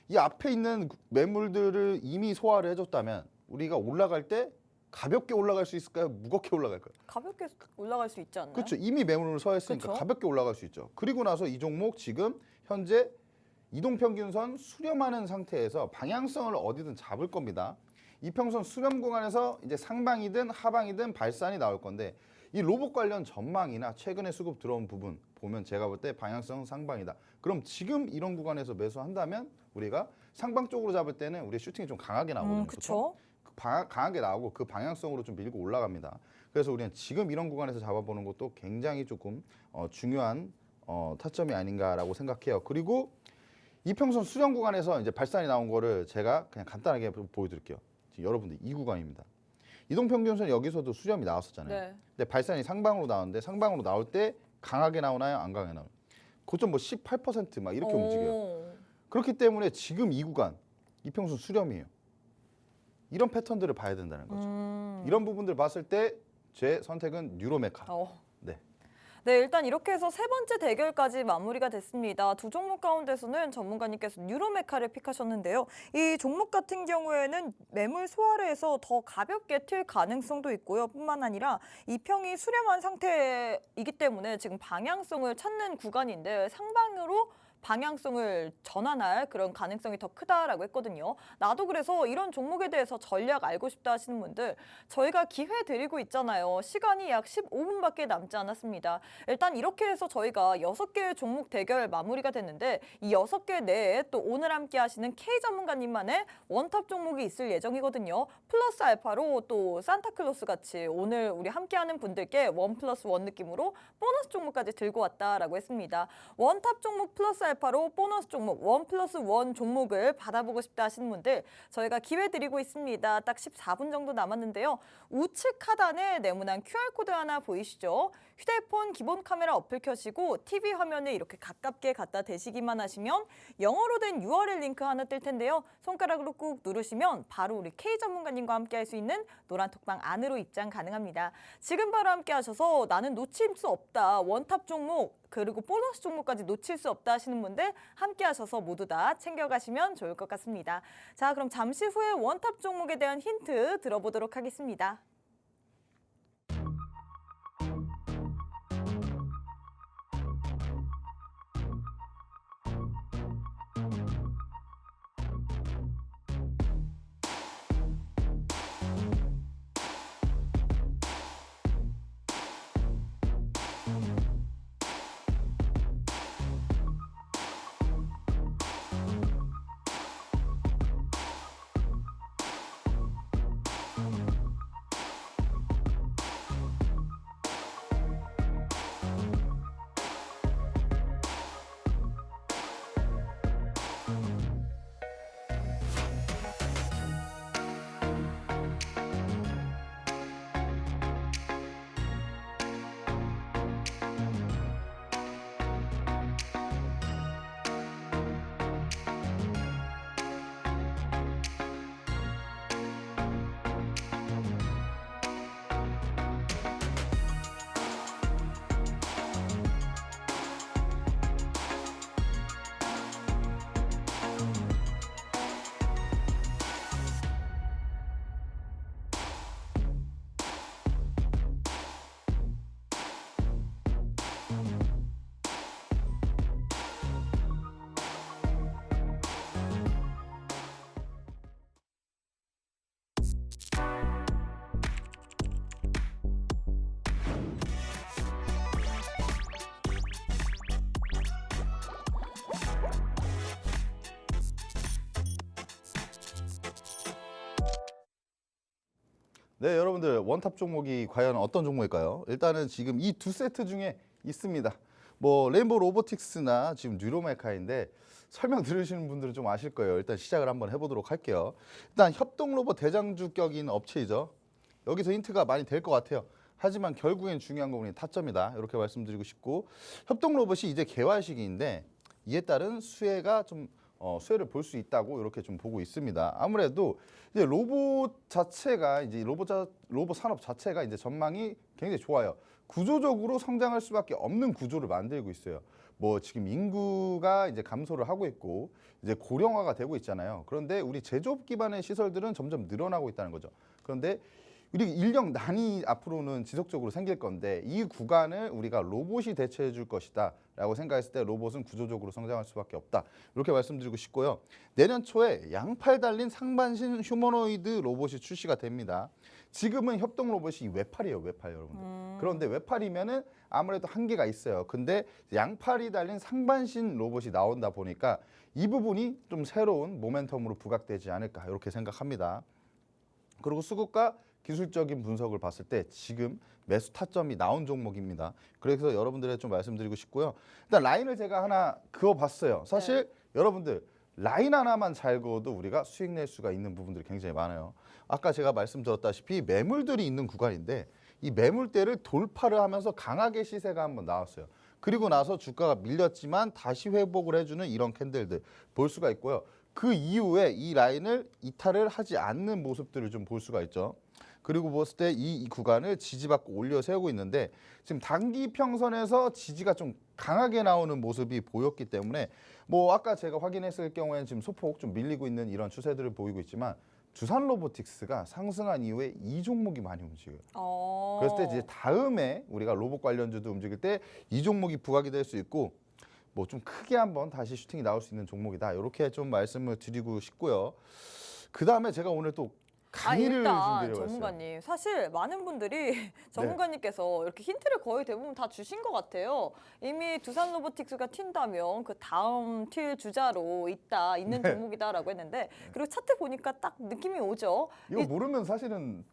이 앞에 있는 매물들을 이미 소화를 해줬다면 우리가 올라갈 때 가볍게 올라갈 수 있을까요? 무겁게 올라갈까요? 가볍게 올라갈 수 있지 않나요? 그렇죠. 이미 매물을 소화했으니까 그쵸? 가볍게 올라갈 수 있죠. 그리고 나서 이 종목 지금 현재 이동평균선 수렴하는 상태에서 방향성을 어디든 잡을 겁니다. 이평선 수렴 구간에서 이제 상방이든 하방이든 발산이 나올 건데 이 로봇 관련 전망이나 최근에 수급 들어온 부분 보면 제가 볼 때 방향성 상방이다. 그럼 지금 이런 구간에서 매수한다면 우리가 상방 쪽으로 잡을 때는 우리 슈팅이 좀 강하게 나오거든요. 그렇죠. 강하게 나오고 그 방향성으로 좀 밀고 올라갑니다. 그래서 우리는 지금 이런 구간에서 잡아보는 것도 굉장히 조금 중요한 타점이 아닌가라고 생각해요. 그리고 이평선 수렴 구간에서 이제 발산이 나온 거를 제가 그냥 간단하게 보여드릴게요. 지금 여러분들 이 구간입니다. 이동평균선 여기서도 수렴이 나왔었잖아요. 네. 근데 발산이 상방으로 나오는데 상방으로 나올 때 강하게 나오나요? 안 강하게 나오나요? 고점 뭐 18%막 이렇게 움직여요. 그렇기 때문에 지금 이 구간 이평선 수렴이에요. 이런 패턴들을 봐야 된다는 거죠. 이런 부분들 봤을 때 제 선택은 뉴로메카. 네. 네, 일단 이렇게 해서 세 번째 대결까지 마무리가 됐습니다. 두 종목 가운데서는 전문가님께서 뉴로메카를 픽하셨는데요. 이 종목 같은 경우에는 매물 소화를 해서 더 가볍게 튈 가능성도 있고요. 뿐만 아니라 이 평이 수렴한 상태이기 때문에 지금 방향성을 찾는 구간인데 상방으로 방향성을 전환할 그런 가능성이 더 크다라고 했거든요. 나도 그래서 이런 종목에 대해서 전략 알고 싶다 하시는 분들 저희가 기회 드리고 있잖아요. 시간이 약 15분밖에 남지 않았습니다. 일단 이렇게 해서 저희가 6개의 종목 대결 마무리가 됐는데 이 6개 내에 또 오늘 함께 하시는 K 전문가님만의 원탑 종목이 있을 예정이거든요. 플러스 알파로 또 산타클로스 같이 오늘 우리 함께하는 분들께 1+1 느낌으로 보너스 종목까지 들고 왔다라고 했습니다. 원탑 종목 플러스 알파로 보너스 종목 1+1 종목을 받아보고 싶다 하시는 분들 저희가 기회 드리고 있습니다. 딱 14분 정도 남았는데요. 우측 하단에 네모난 QR코드 하나 보이시죠? 휴대폰 기본 카메라 어플 켜시고 TV 화면에 이렇게 가깝게 갖다 대시기만 하시면 영어로 된 URL 링크 하나 뜰 텐데요. 손가락으로 꾹 누르시면 바로 우리 K 전문가님과 함께 할 수 있는 노란 톡방 안으로 입장 가능합니다. 지금 바로 함께 하셔서 나는 놓칠 수 없다. 원탑 종목 그리고 보너스 종목까지 놓칠 수 없다 하시는 분들 함께 하셔서 모두 다 챙겨가시면 좋을 것 같습니다. 자, 그럼 잠시 후에 원탑 종목에 대한 힌트 들어보도록 하겠습니다. 네, 여러분들 원탑 종목이 과연 어떤 종목일까요? 일단은 지금 이 두 세트 중에 있습니다. 뭐 레인보우 로보틱스나 지금 뉴로메카인데 설명 들으시는 분들은 좀 아실 거예요. 일단 시작을 한번 해보도록 할게요. 일단 협동 로봇 대장주격인 업체이죠. 여기서 힌트가 많이 될 것 같아요. 하지만 결국엔 중요한 건 우리 타점이다. 이렇게 말씀드리고 싶고 협동 로봇이 이제 개화 시기인데 이에 따른 수혜가 좀 수혜를 볼 수 있다고 이렇게 좀 보고 있습니다. 아무래도 이제 로봇 자체가 이제 로봇 산업 자체가 이제 전망이 굉장히 좋아요. 구조적으로 성장할 수밖에 없는 구조를 만들고 있어요. 뭐 지금 인구가 이제 감소를 하고 있고 이제 고령화가 되고 있잖아요. 그런데 우리 제조업 기반의 시설들은 점점 늘어나고 있다는 거죠. 그런데 우리 인력난이 앞으로는 지속적으로 생길 건데 이 구간을 우리가 로봇이 대체해 줄 것이다 라고 생각했을 때 로봇은 구조적으로 성장할 수밖에 없다. 이렇게 말씀드리고 싶고요. 내년 초에 양팔 달린 상반신 휴머노이드 로봇이 출시가 됩니다. 지금은 협동 로봇이 외팔이에요. 외팔 여러분들. 그런데 외팔이면은 아무래도 한계가 있어요. 근데 양팔이 달린 상반신 로봇이 나온다 보니까 이 부분이 좀 새로운 모멘텀으로 부각되지 않을까 이렇게 생각합니다. 그리고 수급과 기술적인 분석을 봤을 때 지금 매수 타점이 나온 종목입니다. 그래서 여러분들에게 좀 말씀드리고 싶고요. 일단 라인을 제가 하나 그어봤어요. 사실 여러분들 라인 하나만 잘 그어도 우리가 수익 낼 수가 있는 부분들이 굉장히 많아요. 아까 제가 말씀드렸다시피 매물들이 있는 구간인데 이 매물대를 돌파를 하면서 강하게 시세가 한번 나왔어요. 그리고 나서 주가가 밀렸지만 다시 회복을 해주는 이런 캔들들 볼 수가 있고요. 그 이후에 이 라인을 이탈을 하지 않는 모습들을 좀 볼 수가 있죠. 그리고 봤을 때 이 구간을 지지받고 올려 세우고 있는데 지금 단기 평선에서 지지가 좀 강하게 나오는 모습이 보였기 때문에 뭐 아까 제가 확인했을 경우에는 지금 소폭 좀 밀리고 있는 이런 추세들을 보이고 있지만 두산 로보틱스가 상승한 이후에 이 종목이 많이 움직여요. 그랬을 때 이제 다음에 우리가 로봇 관련주도 움직일 때 이 종목이 부각이 될 수 있고 뭐 좀 크게 한번 다시 슈팅이 나올 수 있는 종목이다. 이렇게 좀 말씀을 드리고 싶고요. 그 다음에 제가 오늘 또 강의를 일단 준비해봤어요. 전문가님, 사실 많은 분들이 전문가님께서 이렇게 힌트를 거의 대부분 다 주신 것 같아요. 이미 두산 로보틱스가 튄다면 그 다음 튈 주자로 있는 종목이다라고 했는데 그리고 차트 보니까 딱 느낌이 오죠. 이거 모르면 사실은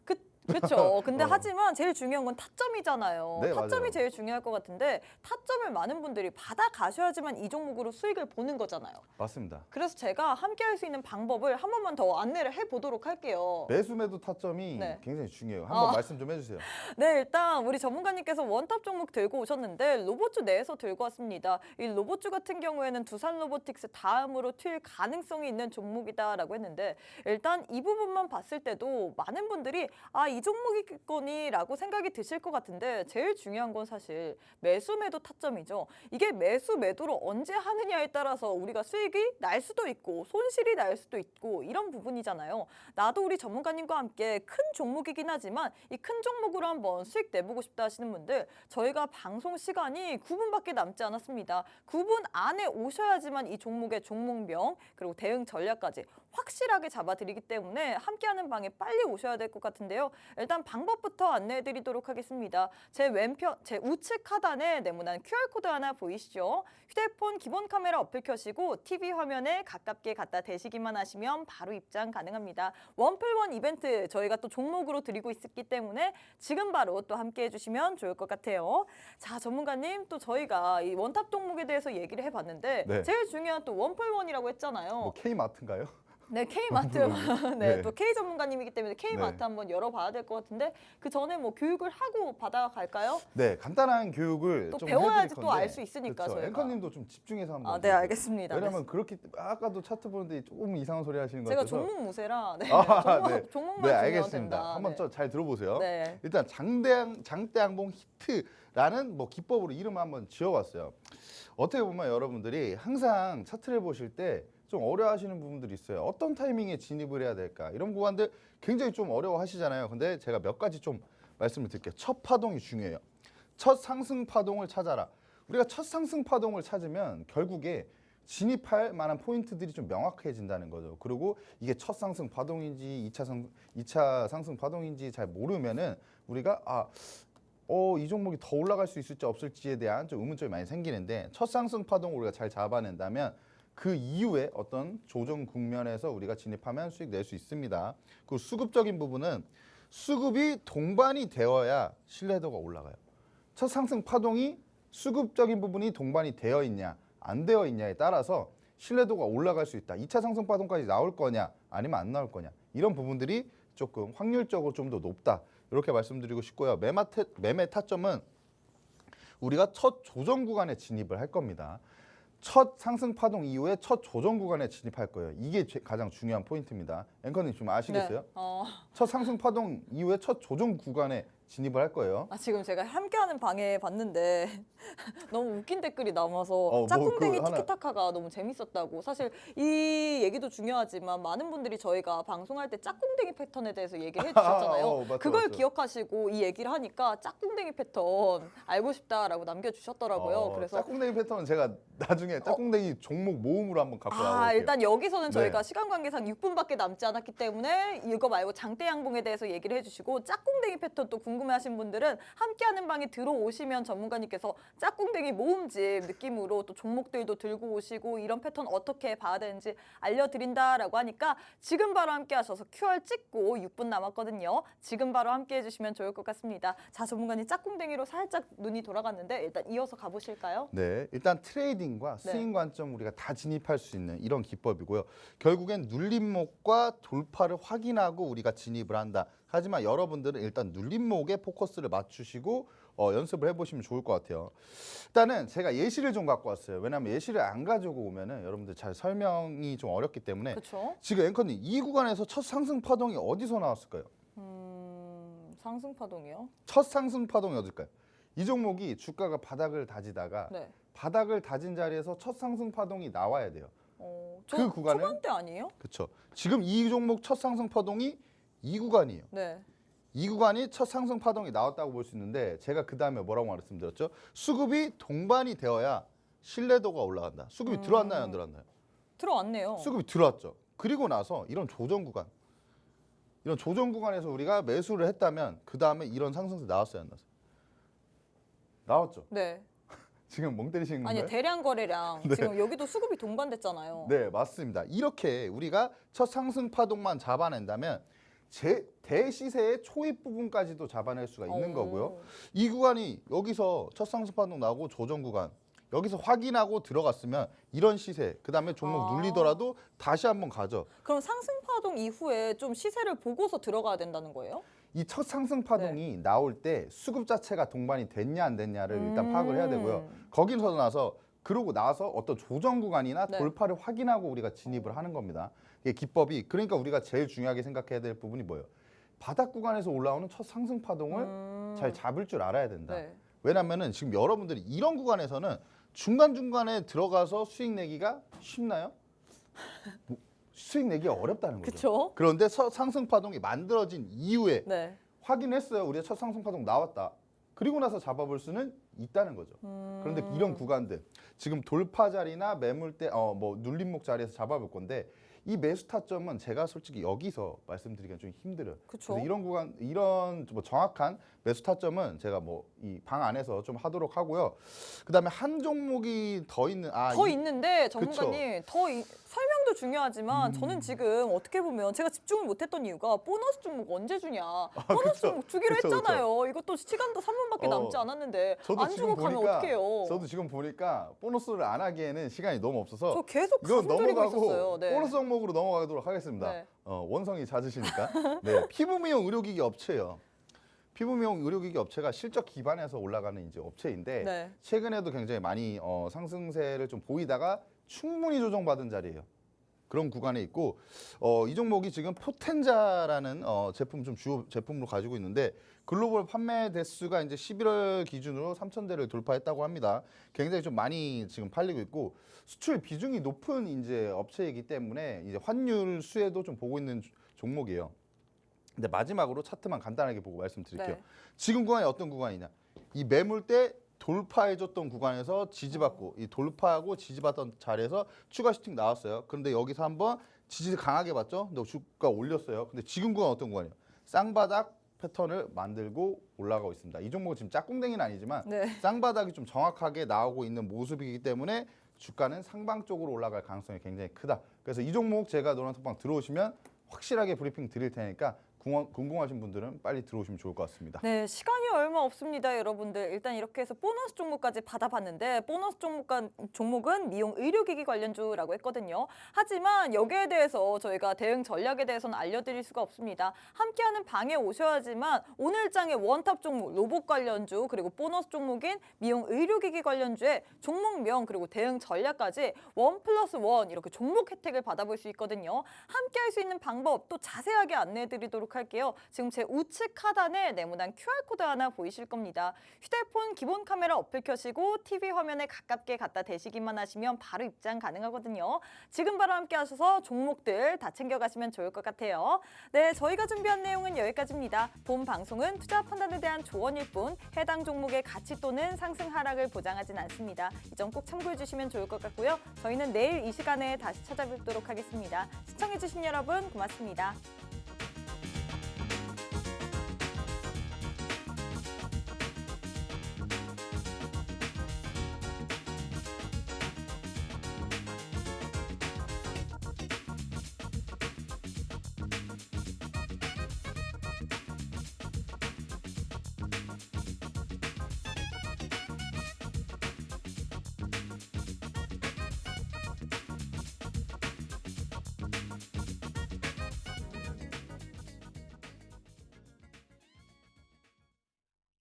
그렇죠. 근데 하지만 제일 중요한 건 타점이잖아요. 네, 타점이 맞아요. 제일 중요할 것 같은데 타점을 많은 분들이 받아 가셔야지만 이 종목으로 수익을 보는 거잖아요. 맞습니다. 그래서 제가 함께 할 수 있는 방법을 한 번만 더 안내를 해보도록 할게요. 매수 매도 타점이 네. 굉장히 중요해요. 한번 말씀 좀 해주세요. 네, 일단 우리 전문가님께서 원탑 종목 들고 오셨는데 로봇주 내에서 들고 왔습니다. 이 로봇주 같은 경우에는 두산 로보틱스 다음으로 튈 가능성이 있는 종목이다라고 했는데 일단 이 부분만 봤을 때도 많은 분들이 이 종목이겠거니라고 생각이 드실 것 같은데 제일 중요한 건 사실 매수 매도 타점이죠. 이게 매수 매도를 언제 하느냐에 따라서 우리가 수익이 날 수도 있고 손실이 날 수도 있고 이런 부분이잖아요. 나도 우리 전문가님과 함께 큰 종목이긴 하지만 이 큰 종목으로 한번 수익 내보고 싶다 하시는 분들 저희가 방송 시간이 9분밖에 남지 않았습니다. 9분 안에 오셔야지만 이 종목의 종목명 그리고 대응 전략까지 확실하게 잡아드리기 때문에 함께하는 방에 빨리 오셔야 될 것 같은데요. 일단 방법부터 안내해드리도록 하겠습니다. 제 왼편, 제 우측 하단에 네모난 QR코드 하나 보이시죠? 휴대폰 기본 카메라 어플 켜시고 TV 화면에 가깝게 갖다 대시기만 하시면 바로 입장 가능합니다. 원플원 이벤트 저희가 또 종목으로 드리고 있기 때문에 지금 바로 또 함께 해주시면 좋을 것 같아요. 자, 전문가님 또 저희가 이 원탑 종목에 대해서 얘기를 해봤는데 네. 제일 중요한 또 원플원이라고 했잖아요. 뭐 K마트인가요? 네, K마트. 네, 네. 또 K 전문가님이기 때문에 K마트 네. 한번 열어봐야 될 것 같은데 그 전에 뭐 교육을 하고 받아갈까요? 네, 간단한 교육을 또 좀 배워야지 해드릴 또 건데. 알 수 있으니까 그렇죠. 저희가. 앵커님도 좀 집중해서 한번. 네, 해주세요. 알겠습니다. 왜냐면 그렇게 아까도 차트 보는데 조금 이상한 소리 하시는 것 제가 같아서. 종목 무세라 네, 네. 종목만 네, 중요하면 알겠습니다. 된다. 한번 네. 잘 들어보세요. 네. 일단 장대항봉 히트라는 뭐 기법으로 이름을 한번 지어봤어요. 어떻게 보면 여러분들이 항상 차트를 보실 때 좀 어려워하시는 부분들이 있어요. 어떤 타이밍에 진입을 해야 될까? 이런 구간들 굉장히 좀 어려워하시잖아요. 근데 제가 몇 가지 좀 말씀을 드릴게요. 첫 파동이 중요해요. 첫 상승 파동을 찾아라. 우리가 첫 상승 파동을 찾으면 결국에 진입할 만한 포인트들이 좀 명확해진다는 거죠. 그리고 이게 첫 상승 파동인지 2차 상승 파동인지 잘 모르면은 우리가 이 종목이 더 올라갈 수 있을지 없을지에 대한 좀 의문점이 많이 생기는데 첫 상승 파동을 우리가 잘 잡아낸다면 그 이후에 어떤 조정 국면에서 우리가 진입하면 수익 낼 수 있습니다. 그 수급적인 부분은 수급이 동반이 되어야 신뢰도가 올라가요. 첫 상승 파동이 수급적인 부분이 동반이 되어 있냐 안 되어 있냐에 따라서 신뢰도가 올라갈 수 있다. 2차 상승 파동까지 나올 거냐 아니면 안 나올 거냐 이런 부분들이 조금 확률적으로 좀 더 높다. 이렇게 말씀드리고 싶고요. 매매 타점은 우리가 첫 조정 구간에 진입을 할 겁니다. 첫 상승 파동 이후에 첫 조정 구간에 진입할 거예요. 이게 가장 중요한 포인트입니다. 앵커님 지금 아시겠어요? 네. 첫 상승 파동 이후에 첫 조정 구간에 진입을 할 거예요. 지금 제가 함께하는 방에 봤는데 너무 웃긴 댓글이 남아서 뭐 짝꿍댕이 그거 하나- 티키타카가 너무 재밌었다고. 사실 이 얘기도 중요하지만 많은 분들이 저희가 방송할 때 짝꿍댕이 패턴에 대해서 얘기를 해주셨잖아요. 맞죠, 그걸 맞죠. 기억하시고 이 얘기를 하니까 짝꿍댕이 패턴 알고 싶다라고 남겨주셨더라고요. 그래서 짝꿍댕이 패턴은 제가 나중에 짝꿍댕이 종목 모음으로 한번 갖고 나올게요. 일단 여기서는 저희가 네. 시간 관계상 6분밖에 남지 않았기 때문에 이거 말고 장대 양봉에 대해서 얘기를 해주시고 짝꿍댕이 패턴 또 궁금해하신 분들은 함께하는 방에 들어오시면 전문가님께서 짝꿍댕이 모음집 느낌으로 또 종목들도 들고 오시고 이런 패턴 어떻게 봐야 되는지 알려드린다라고 하니까 지금 바로 함께하셔서 QR 찍고 6분 남았거든요. 지금 바로 함께해주시면 좋을 것 같습니다. 자, 전문가님 짝꿍댕이로 살짝 눈이 돌아갔는데 일단 이어서 가보실까요? 네, 일단 트레이딩과 네. 스윙 관점 우리가 다 진입할 수 있는 이런 기법이고요. 결국엔 눌림목과 돌파를 확인하고 우리가 진입을 한다. 하지만 여러분들은 일단 눌림목에 포커스를 맞추시고 연습을 해보시면 좋을 것 같아요. 일단은 제가 예시를 좀 갖고 왔어요. 왜냐하면 예시를 안 가지고 오면은 여러분들 잘 설명이 좀 어렵기 때문에 그렇죠. 지금 앵커님 이 구간에서 첫 상승 파동이 어디서 나왔을까요? 상승 파동이요? 첫 상승 파동이 어딜까요? 이 종목이 주가가 바닥을 다지다가 네. 바닥을 다진 자리에서 첫 상승 파동이 나와야 돼요. 그 구간은? 초반대 아니에요? 그렇죠. 지금 이 종목 첫 상승 파동이 이 구간이에요. 네. 이 구간이 첫 상승 파동이 나왔다고 볼 수 있는데 제가 그 다음에 뭐라고 말씀드렸죠? 수급이 동반이 되어야 신뢰도가 올라간다. 수급이 들어왔나요, 안 들어왔나요? 들어왔네요. 수급이 들어왔죠. 그리고 나서 이런 조정 구간에서 우리가 매수를 했다면 그 다음에 이런 상승세 나왔어요, 안 나왔어요? 나왔죠. 네. 지금 멍 때리시는 아니 건가요? 대량 거래량 네. 지금 여기도 수급이 동반됐잖아요. 네, 맞습니다. 이렇게 우리가 첫 상승 파동만 잡아낸다면 대시세의 초입 부분까지도 잡아낼 수가 있는 오. 거고요. 이 구간이 여기서 첫 상승 파동 나오고 조정 구간 여기서 확인하고 들어갔으면 이런 시세 그다음에 종목 눌리더라도 다시 한번 가죠. 그럼 상승 파동 이후에 좀 시세를 보고서 들어가야 된다는 거예요? 이 첫 상승 파동이 나올 때 수급 자체가 동반이 됐냐 안 됐냐를 일단 파악을 해야 되고요. 거기서 나서 그러고 나서 어떤 조정 구간이나 네. 돌파를 확인하고 우리가 진입을 하는 겁니다. 이게 기법이 그러니까 우리가 제일 중요하게 생각해야 될 부분이 뭐예요? 바닥 구간에서 올라오는 첫 상승 파동을 잘 잡을 줄 알아야 된다. 네. 왜냐면은 지금 여러분들이 이런 구간에서는 중간중간에 들어가서 수익 내기가 쉽나요? 수익 내기가 어렵다는 거죠. 그렇죠. 그런데 상승 파동이 만들어진 이후에 네. 확인했어요. 우리가 첫 상승 파동 나왔다. 그리고 나서 잡아볼 수는 있다는 거죠. 그런데 이런 구간들 지금 돌파 자리나 매물대 뭐 눌림목 자리에서 잡아볼 건데 이 매수 타점은 제가 솔직히 여기서 말씀드리기가 좀 힘들어요. 그쵸. 그래서 이런 구간 이런 뭐 정확한 매수 타점은 제가 뭐 이 방 안에서 좀 하도록 하고요. 그다음에 한 종목이 더 있는 더 있는데 전문가님 설명도 중요하지만 저는 지금 어떻게 보면 제가 집중을 못했던 이유가 보너스 종목 언제 주냐. 보너스 그쵸. 종목 주기로 그쵸, 했잖아요. 이것도 시간도 3분밖에 남지 않았는데 안 주고 가면 어떡해요. 저도 지금 보니까 보너스를 안 하기에는 시간이 너무 없어서 저 계속 이건 가슴 졸이고 넘어가고 있었어요. 네. 보너스 종목으로 넘어가도록 하겠습니다. 네. 원성이 잦으시니까. 네, 피부 미용 의료기기 업체예요. 피부 미용 의료기기 업체가 실적 기반에서 올라가는 이제 업체인데 네. 최근에도 굉장히 많이 상승세를 좀 보이다가 충분히 조정받은 자리예요. 그런 구간에 있고 이 종목이 지금 포텐자라는 제품 좀 주요 제품으로 가지고 있는데 글로벌 판매 대수가 이제 11월 기준으로 3,000대를 돌파했다고 합니다. 굉장히 좀 많이 지금 팔리고 있고 수출 비중이 높은 이제 업체이기 때문에 이제 환율 수혜도 좀 보고 있는 종목이에요. 근데 마지막으로 차트만 간단하게 보고 말씀드릴게요. 네. 지금 구간이 어떤 구간이냐? 이 매물대 돌파해줬던 구간에서 지지받고 이 돌파하고 지지받던 자리에서 추가 슈팅 나왔어요. 그런데 여기서 한번 지지 강하게 받죠. 근데 주가 올렸어요. 근데 지금 구간 어떤 구간이에요? 쌍바닥 패턴을 만들고 올라가고 있습니다. 이 종목은 지금 짝꿍댕이는 아니지만 네. 쌍바닥이 좀 정확하게 나오고 있는 모습이기 때문에 주가는 상방 쪽으로 올라갈 가능성이 굉장히 크다. 그래서 이 종목 제가 노란톡방 들어오시면 확실하게 브리핑 드릴 테니까 궁금하신 분들은 빨리 들어오시면 좋을 것 같습니다. 네, 시간이 얼마 없습니다, 여러분들. 일단 이렇게 해서 보너스 종목까지 받아봤는데 보너스 종목은 미용 의료기기 관련주라고 했거든요. 하지만 여기에 대해서 저희가 대응 전략에 대해서는 알려드릴 수가 없습니다. 함께하는 방에 오셔야지만 오늘 장의 원탑 종목 로봇 관련주 그리고 보너스 종목인 미용 의료기기 관련주의 종목명 그리고 대응 전략까지 1+1 이렇게 종목 혜택을 받아볼 수 있거든요. 함께할 수 있는 방법 또 자세하게 안내해드리도록 할게요. 지금 제 우측 하단에 네모난 QR코드 하나 보이실 겁니다. 휴대폰 기본 카메라 어플 켜시고 TV 화면에 가깝게 갖다 대시기만 하시면 바로 입장 가능하거든요. 지금 바로 함께 하셔서 종목들 다 챙겨가시면 좋을 것 같아요. 네, 저희가 준비한 내용은 여기까지입니다. 본 방송은 투자 판단에 대한 조언일 뿐 해당 종목의 가치 또는 상승 하락을 보장하진 않습니다. 이 점 꼭 참고해 주시면 좋을 것 같고요. 저희는 내일 이 시간에 다시 찾아뵙도록 하겠습니다. 시청해 주신 여러분 고맙습니다.